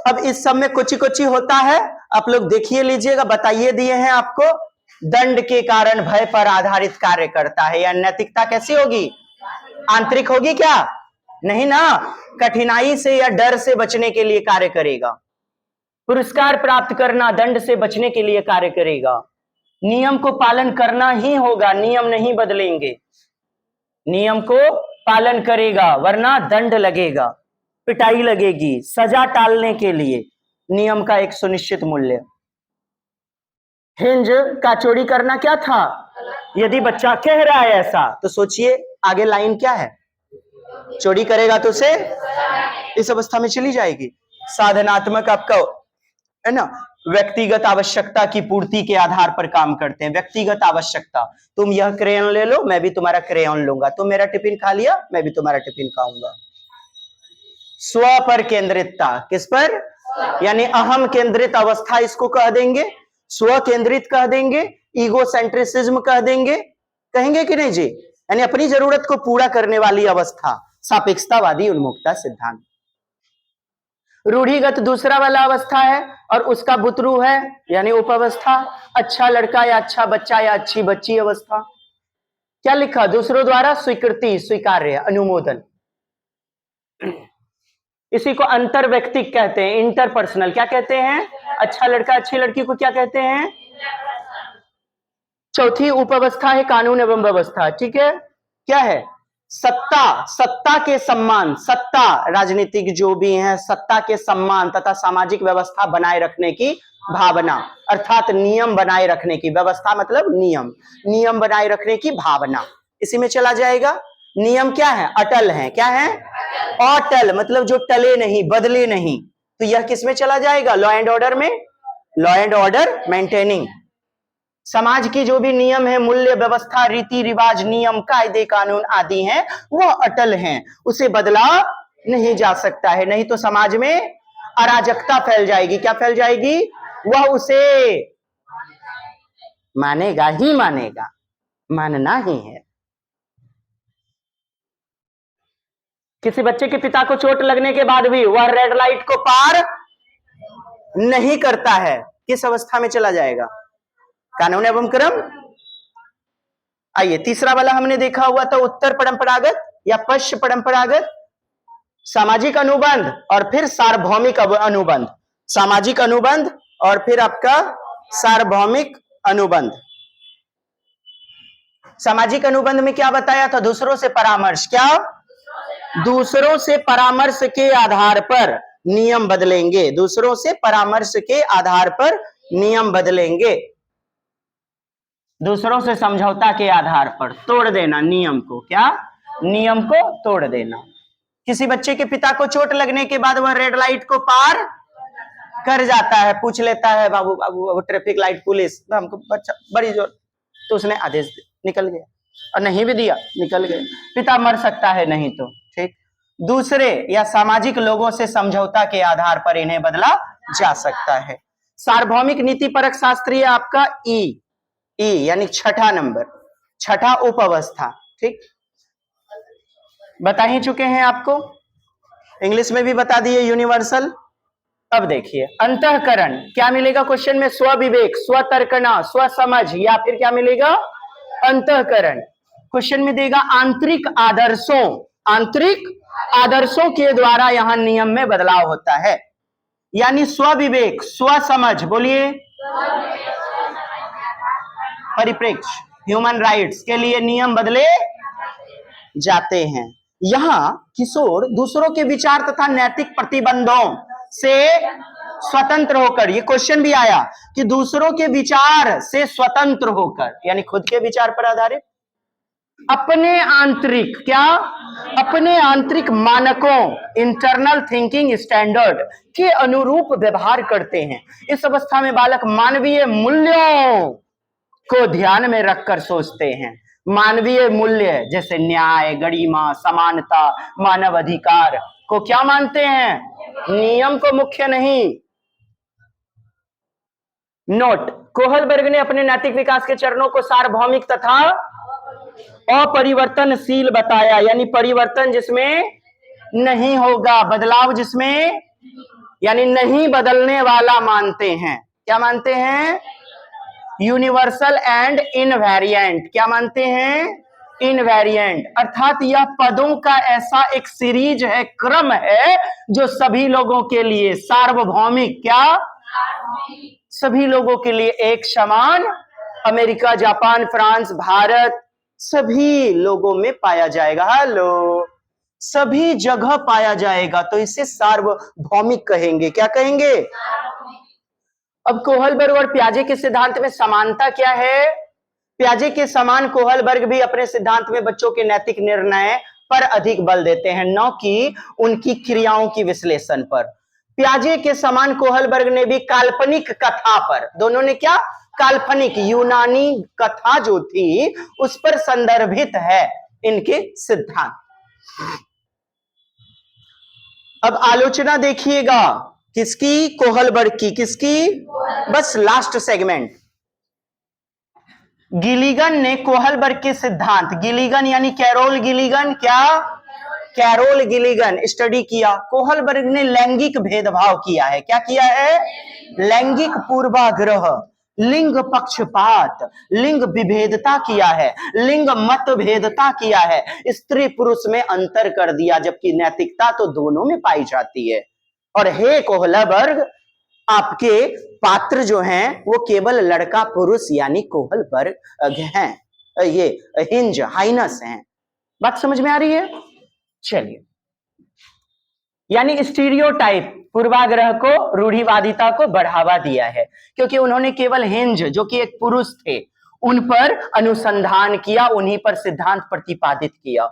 अब इस सब में कुछ कुछ होता है, आप लोग देखिए लीजिएगा, बताइए दिए हैं आपको। दंड के कारण भय पर आधारित कार्य करता है, या नैतिकता कैसी होगी, आंतरिक होगी क्या, नहीं ना, कठिनाई से या डर से बचने के लिए कार्य करेगा। पुरस्कार प्राप्त करना, दंड से बचने के लिए कार्य करेगा। नियम को पालन करना ही होगा, नियम नहीं बदलेंगे, नियम को पालन करेगा वरना दंड लगेगा, पिटाई लगेगी, सजा टालने के लिए नियम का एक सुनिश्चित मूल्य। हिंज का चोरी करना क्या था, यदि बच्चा कह रहा है ऐसा तो सोचिए आगे लाइन क्या है, चोरी करेगा तो उसे इस अवस्था में चली जाएगी। साधनात्मक आपका है ना, व्यक्तिगत आवश्यकता की पूर्ति के आधार पर काम करते हैं। व्यक्तिगत आवश्यकता, तुम यह क्रेयॉन ले लो, मैं भी तुम्हारा क्रेयॉन लूंगा, तुम मेरा टिफिन खा लिया, मैं भी तुम्हारा टिफिन खाऊंगा। स्व पर केंद्रितता, किस पर, यानी अहम केंद्रित अवस्था इसको कह देंगे, स्व केंद्रित कह देंगे, ईगो सेंट्रिसिज्म कह देंगे, कहेंगे कि नहीं जी, यानी अपनी जरूरत को पूरा करने वाली अवस्था, सापेक्षतावादी उन्मुखता सिद्धांत। रूढ़िगत दूसरा वाला अवस्था है और उसका बुतरू है यानी उपावस्था, अच्छा लड़का या अच्छा बच्चा या अच्छी बच्ची अवस्था। क्या लिखा, दूसरों द्वारा स्वीकृति, स्वीकार्य, अनुमोदन, इसी को अंतर व्यक्तिक कहते हैं, इंटरपर्सनल। क्या कहते हैं, अच्छा लड़का अच्छी लड़की को क्या कहते हैं। चौथी उपावस्था है कानून एवं व्यवस्था, ठीक है, क्या है, सत्ता, सत्ता के सम्मान, सत्ता राजनीतिक जो भी हैं, सत्ता के सम्मान तथा सामाजिक व्यवस्था बनाए रखने की भावना, अर्थात नियम बनाए रखने की, व्यवस्था मतलब नियम, नियम बनाए रखने की भावना, इसी में चला जाएगा। नियम क्या है, अटल है, क्या है, अटल मतलब जो टले नहीं, बदले नहीं, तो यह किस में चला जाएगा, लॉ एंड ऑर्डर में, लॉ एंड ऑर्डर मेंटेनिंग। समाज की जो भी नियम है, मूल्य व्यवस्था, रीति रिवाज, नियम, कायदे कानून आदि हैं, वह अटल हैं, उसे बदला नहीं जा सकता है, नहीं तो समाज में अराजकता फैल जाएगी। क्या फैल जाएगी, वह उसे मानेगा ही मानेगा, मानना ही है। किसी बच्चे के पिता को चोट लगने के बाद भी वह रेड लाइट को पार नहीं करता है, किस अवस्था में चला जाएगा, कानून एवं क्रम। आइए तीसरा वाला हमने देखा हुआ था उत्तर परंपरागत या पश्चिम परंपरागत, सामाजिक अनुबंध और फिर सार्वभौमिक अनुबंध, सामाजिक अनुबंध और फिर आपका सार्वभौमिक अनुबंध। सामाजिक अनुबंध में क्या बताया था, दूसरों से परामर्श, क्या, दूसरों से परामर्श के आधार पर नियम बदलेंगे, दूसरों से परामर्श के आधार पर नियम बदलेंगे, दूसरों से समझौता के आधार पर तोड़ देना नियम को, क्या, नियम को तोड़ देना। किसी बच्चे के पिता को चोट लगने के बाद वह रेड लाइट को पार कर जाता है, पूछ लेता है बाबू बाबू ट्रैफिक लाइट पुलिस, हमको बच्चा बड़ी जोर, तो उसने आदेश निकल गया, और नहीं भी दिया निकल गए, पिता मर सकता है नहीं तो, ठीक। दूसरे या सामाजिक लोगों से समझौता के आधार पर इन्हें बदला जा सकता है। सार्वभौमिक नीति परक शास्त्रीय आपका ई यानी छठा नंबर, छठा उप अवस्था, ठीक, बता ही चुके हैं आपको, इंग्लिश में भी बता दिए, यूनिवर्सल। अब देखिए अंतःकरण क्या मिलेगा क्वेश्चन में, स्वविवेक, स्वतर्कना, स्वसमझ, या फिर क्या मिलेगा, अंतःकरण। क्वेश्चन में देगा आंतरिक आदर्शों, आंतरिक आदर्शों के द्वारा यहां नियम में बदलाव होता है, यानी स्वविवेक, स्वसमझ, बोलिए, परिप्रेक्ष्य, ह्यूमन राइट्स के लिए नियम बदले जाते हैं। यहाँ किशोर दूसरों के विचार तथा नैतिक प्रतिबंधों से स्वतंत्र होकर, ये क्वेश्चन भी आया कि दूसरों के विचार से स्वतंत्र होकर, यानी खुद के विचार पर आधारित, अपने आंतरिक क्या, अपने आंतरिक मानकों, इंटरनल थिंकिंग स्टैंडर्ड के अनुरूप व्यवहार करते हैं। इस अवस्था में बालक मानवीय मूल्यों को ध्यान में रखकर सोचते हैं। मानवीय मूल्य जैसे न्याय, गरिमा, समानता, मानव अधिकार को क्या मानते हैं? नियम को मुख्य नहीं। नोट, कोहलबर्ग ने अपने नैतिक विकास के चरणों को सार्वभौमिक तथा अपरिवर्तनशील बताया, यानी परिवर्तन जिसमें नहीं होगा, बदलाव जिसमें, यानी नहीं बदलने वाला मानते हैं। क्या मानते हैं? Universal and invariant. क्या मानते हैं? इनवेरिएंट। अर्थात यह पदों का ऐसा एक सीरीज है, क्रम है, जो सभी लोगों के लिए सार्वभौमिक, क्या, सभी लोगों के लिए एक समान, अमेरिका, जापान, फ्रांस, भारत, सभी लोगों में पाया जाएगा। हेलो, सभी जगह पाया जाएगा, तो इसे सार्वभौमिक कहेंगे। क्या कहेंगे? अब कोहलबर्ग और पियाजे के सिद्धांत में समानता क्या है? पियाजे के समान कोहलबर्ग भी अपने सिद्धांत में बच्चों के नैतिक निर्णय पर अधिक बल देते हैं, न कि उनकी क्रियाओं की विश्लेषण पर। पियाजे के समान कोहलबर्ग ने भी काल्पनिक कथा पर, दोनों ने क्या, काल्पनिक यूनानी कथा जो थी उस पर संदर्भित है इनके सिद्धांत। अब आलोचना देखिएगा, किसकी? कोहलबर्ग की। किसकी? बस लास्ट सेगमेंट। गिलिगन ने कोहलबर्ग के सिद्धांत, गिलिगन यानी कैरोल गिलिगन, क्या, कैरोल गिलिगन स्टडी किया। कोहलबर्ग ने लैंगिक भेदभाव किया है। क्या किया है? लैंगिक पूर्वाग्रह, लिंग पक्षपात, लिंग विभेदता किया है, लिंग मतभेदता किया है, स्त्री पुरुष में अंतर कर दिया, जबकि नैतिकता तो दोनों में पाई जाती है। और हे कोहलबर्ग, आपके पात्र जो हैं वो केवल लड़का पुरुष यानी कोहलबर्ग हैं, ये हिंज हाइनस हैं। बात समझ में आ रही है? चलिए, यानी स्टीरियोटाइप, पूर्वाग्रह को, रूढ़िवादिता को बढ़ावा दिया है, क्योंकि उन्होंने केवल हिंज जो कि एक पुरुष थे उन पर अनुसंधान किया, उन्हीं पर सिद्धांत प्रतिपादित किया,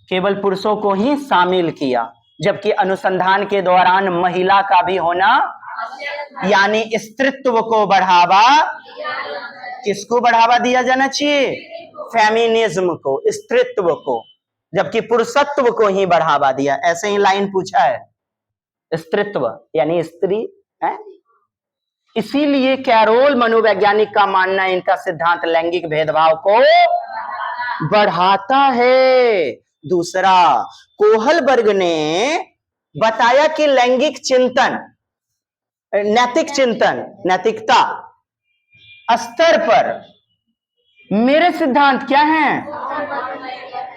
केवल पुरुषों को ही शामिल किया, जबकि अनुसंधान के दौरान महिला का भी होना, यानी स्त्रीत्व को बढ़ावा, किसको बढ़ावा दिया जाना चाहिए? फेमिनिज्म को, स्त्रीत्व को, जबकि पुरुषत्व को ही बढ़ावा दिया। ऐसे ही लाइन पूछा है, स्त्रीत्व यानी स्त्री है। इसीलिए कैरोल मनोवैज्ञानिक का मानना है इनका सिद्धांत लैंगिक भेदभाव को बढ़ाता है। दूसरा, कोहलबर्ग ने बताया कि लैंगिक चिंतन, नैतिक चिंतन, नैतिकता स्तर पर मेरे सिद्धांत क्या हैं?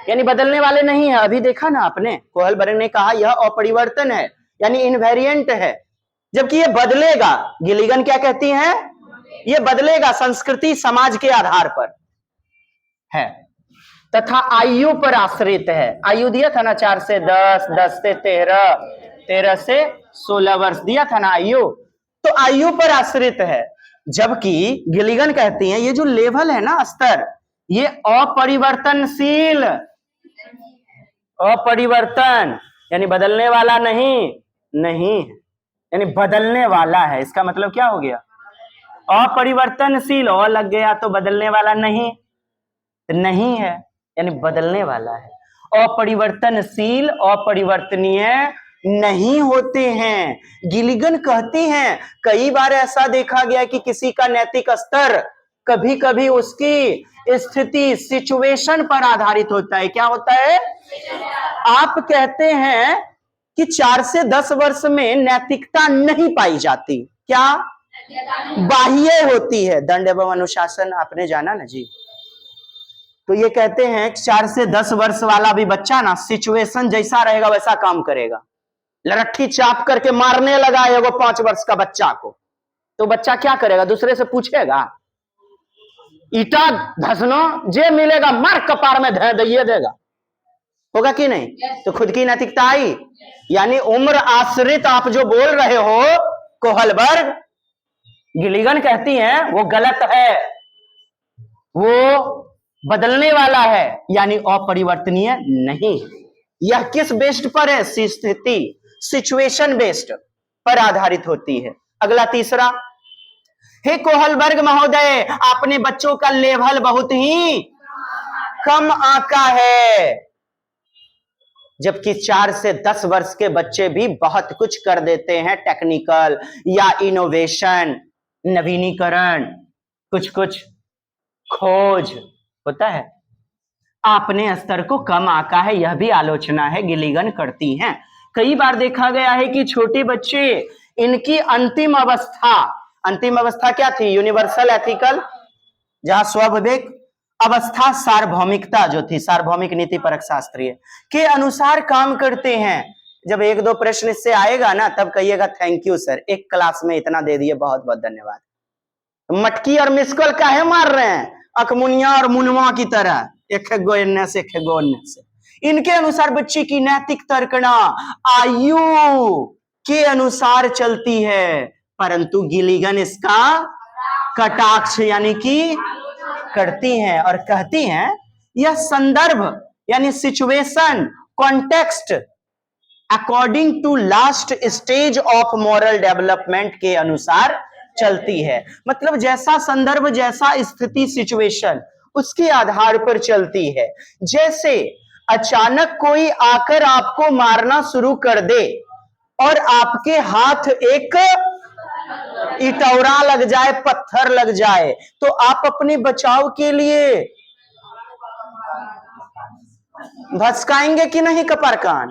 यानी बदलने वाले नहीं है। अभी देखा ना आपने, कोहलबर्ग ने कहा यह अपरिवर्तन है, यानी इनवेरिएंट है, जबकि ये बदलेगा। गिलिगन क्या कहती हैं? ये बदलेगा, संस्कृति समाज के आधार पर है, तथा आयु पर आश्रित है। आयु दिया था ना, 4 से 10, 10 से 13, 13 से 16 वर्ष दिया था ना आयु, तो आयु पर आश्रित है। जबकि गिलिगन कहती हैं ये जो लेवल है ना, स्तर, ये अपरिवर्तनशील, अपरिवर्तन यानी बदलने वाला नहीं, यानी बदलने वाला है। इसका मतलब क्या हो गया? अपरिवर्तनशील, और लग गया तो बदलने वाला नहीं है, यानी बदलने वाला है। अपरिवर्तनशील, अपरिवर्तनीय नहीं होते हैं। गिलिगन कहती हैं कई बार ऐसा देखा गया कि किसी का नैतिक स्तर कभी कभी उसकी स्थिति, सिचुएशन पर आधारित होता है। क्या होता है? आप कहते हैं कि 4 से 10 वर्ष में नैतिकता नहीं पाई जाती, क्या? बाह्य होती है। दंड एवं अनुशासन आपने जाना ना जी, तो ये कहते हैं 4 से 10 वर्ष वाला भी बच्चा ना, सिचुएशन जैसा रहेगा वैसा काम करेगा। लड़की चाप करके मारने लगा है वो 5 वर्ष का बच्चा को, तो बच्चा क्या करेगा? दूसरे से पूछेगा? ईटा धसनो जे मिलेगा मार कपार में धे दिए देगा, होगा कि नहीं? तो खुद की नैतिकता आई, यानी उम्र आश्रित आप जो बोल रहे हो कोहलबर्ग, गिलिगन कहती हैं वो गलत है, वो बदलने वाला है, यानी अपरिवर्तनीय नहीं। यह किस बेस्ड पर है? स्थिति, सिचुएशन बेस्ड पर आधारित होती है। अगला तीसरा, हे कोहलबर्ग महोदय, आपने बच्चों का लेवल बहुत ही कम आंका है, जबकि 4 से 10 वर्ष के बच्चे भी बहुत कुछ कर देते हैं, टेक्निकल या इनोवेशन, नवीनीकरण, कुछ कुछ खोज होता है। आपने स्तर को कम आंका है, यह भी आलोचना है, गिलिगन करती हैं। कई बार देखा गया है कि छोटे बच्चे, इनकी अंतिम अवस्था क्या थी? यूनिवर्सल एथिकल, जहां स्वविवेक अवस्था, सार्वभौमिकता जो थी, सार्वभौमिक नीति परक शास्त्रीय के अनुसार काम करते हैं। जब 1-2 प्रश्न इससे आएगा ना, तब कहिएगा थैंक यू सर, एक क्लास में इतना दे दिए, बहुत बहुत धन्यवाद। मटकी और मिसकल काहे मार रहे हैं? अकमुनिया और मुनवा की तरह, एक गोयने से एक गोयने से। इनके अनुसार बच्चे की नैतिक तर्कना आयु के अनुसार चलती है, परंतु गिलिगन इसका कटाक्ष यानी कि करती हैं और कहती हैं यह संदर्भ यानी situation, context, according to last stage of moral development के अनुसार चलती है। मतलब जैसा संदर्भ, जैसा स्थिति, सिचुएशन, उसके आधार पर चलती है। जैसे अचानक कोई आकर आपको मारना शुरू कर दे और आपके हाथ एक इटौरा लग जाए, पत्थर लग जाए, तो आप अपने बचाव के लिए भस्काएंगे कि नहीं कपार कान?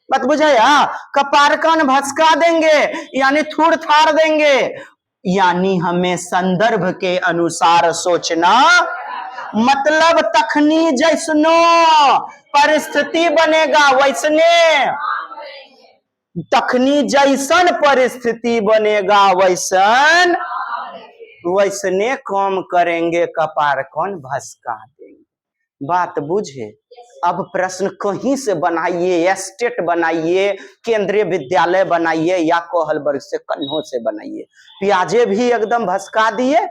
बात बुझाया? कपार कान भस्का देंगे, यानी थूड़ थाड़ देंगे। यानी हमें संदर्भ के अनुसार सोचना, मतलब तखनी जैसनो परिस्थिति बनेगा वैसने, तखनी जैसन परिस्थिति बनेगा वैसन वैसने काम करेंगे, कपार कौन भस्का देंगे। बात बुझे? अब प्रश्न कहीं से बनाइए, एस्टेट बनाइए, केंद्रीय विद्यालय बनाइए, या कोहलबर्ग से कन्हों से बनाइए, प्याजे भी एकदम भस्का दिए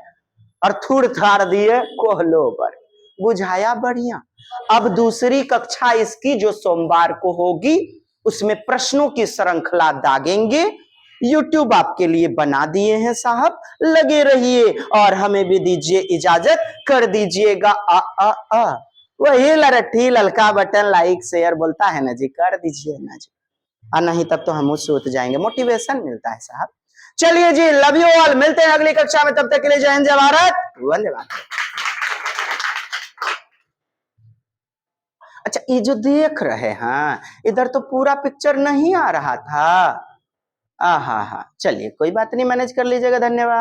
और थूड़ थाड़ दिए कोहलो पर। बुझाया? बढ़िया। अब दूसरी कक्षा इसकी जो सोमवार को होगी, उसमें प्रश्नों की श्रृंखला दागेंगे। YouTube आपके लिए बना दिए हैं साहब, लगे रहिए और हमें भी दीजिए इजाजत, कर दीजिएगा वही लरठी ललका बटन, लाइक शेयर बोलता है ना जी, कर दीजिए ना जी, और नहीं तब तो हम सोच जाएंगे, मोटिवेशन मिलता है साहब। चलिए जी, लव यू ऑल, मिलते हैं अगली कक्षा में, तब तक के लिए जय हिंद, जय भारत, वंदे मातरम। अच्छा, ये जो देख रहे हैं इधर तो पूरा पिक्चर नहीं आ रहा था। चलिए कोई बात नहीं, मैनेज कर लीजिएगा, धन्यवाद।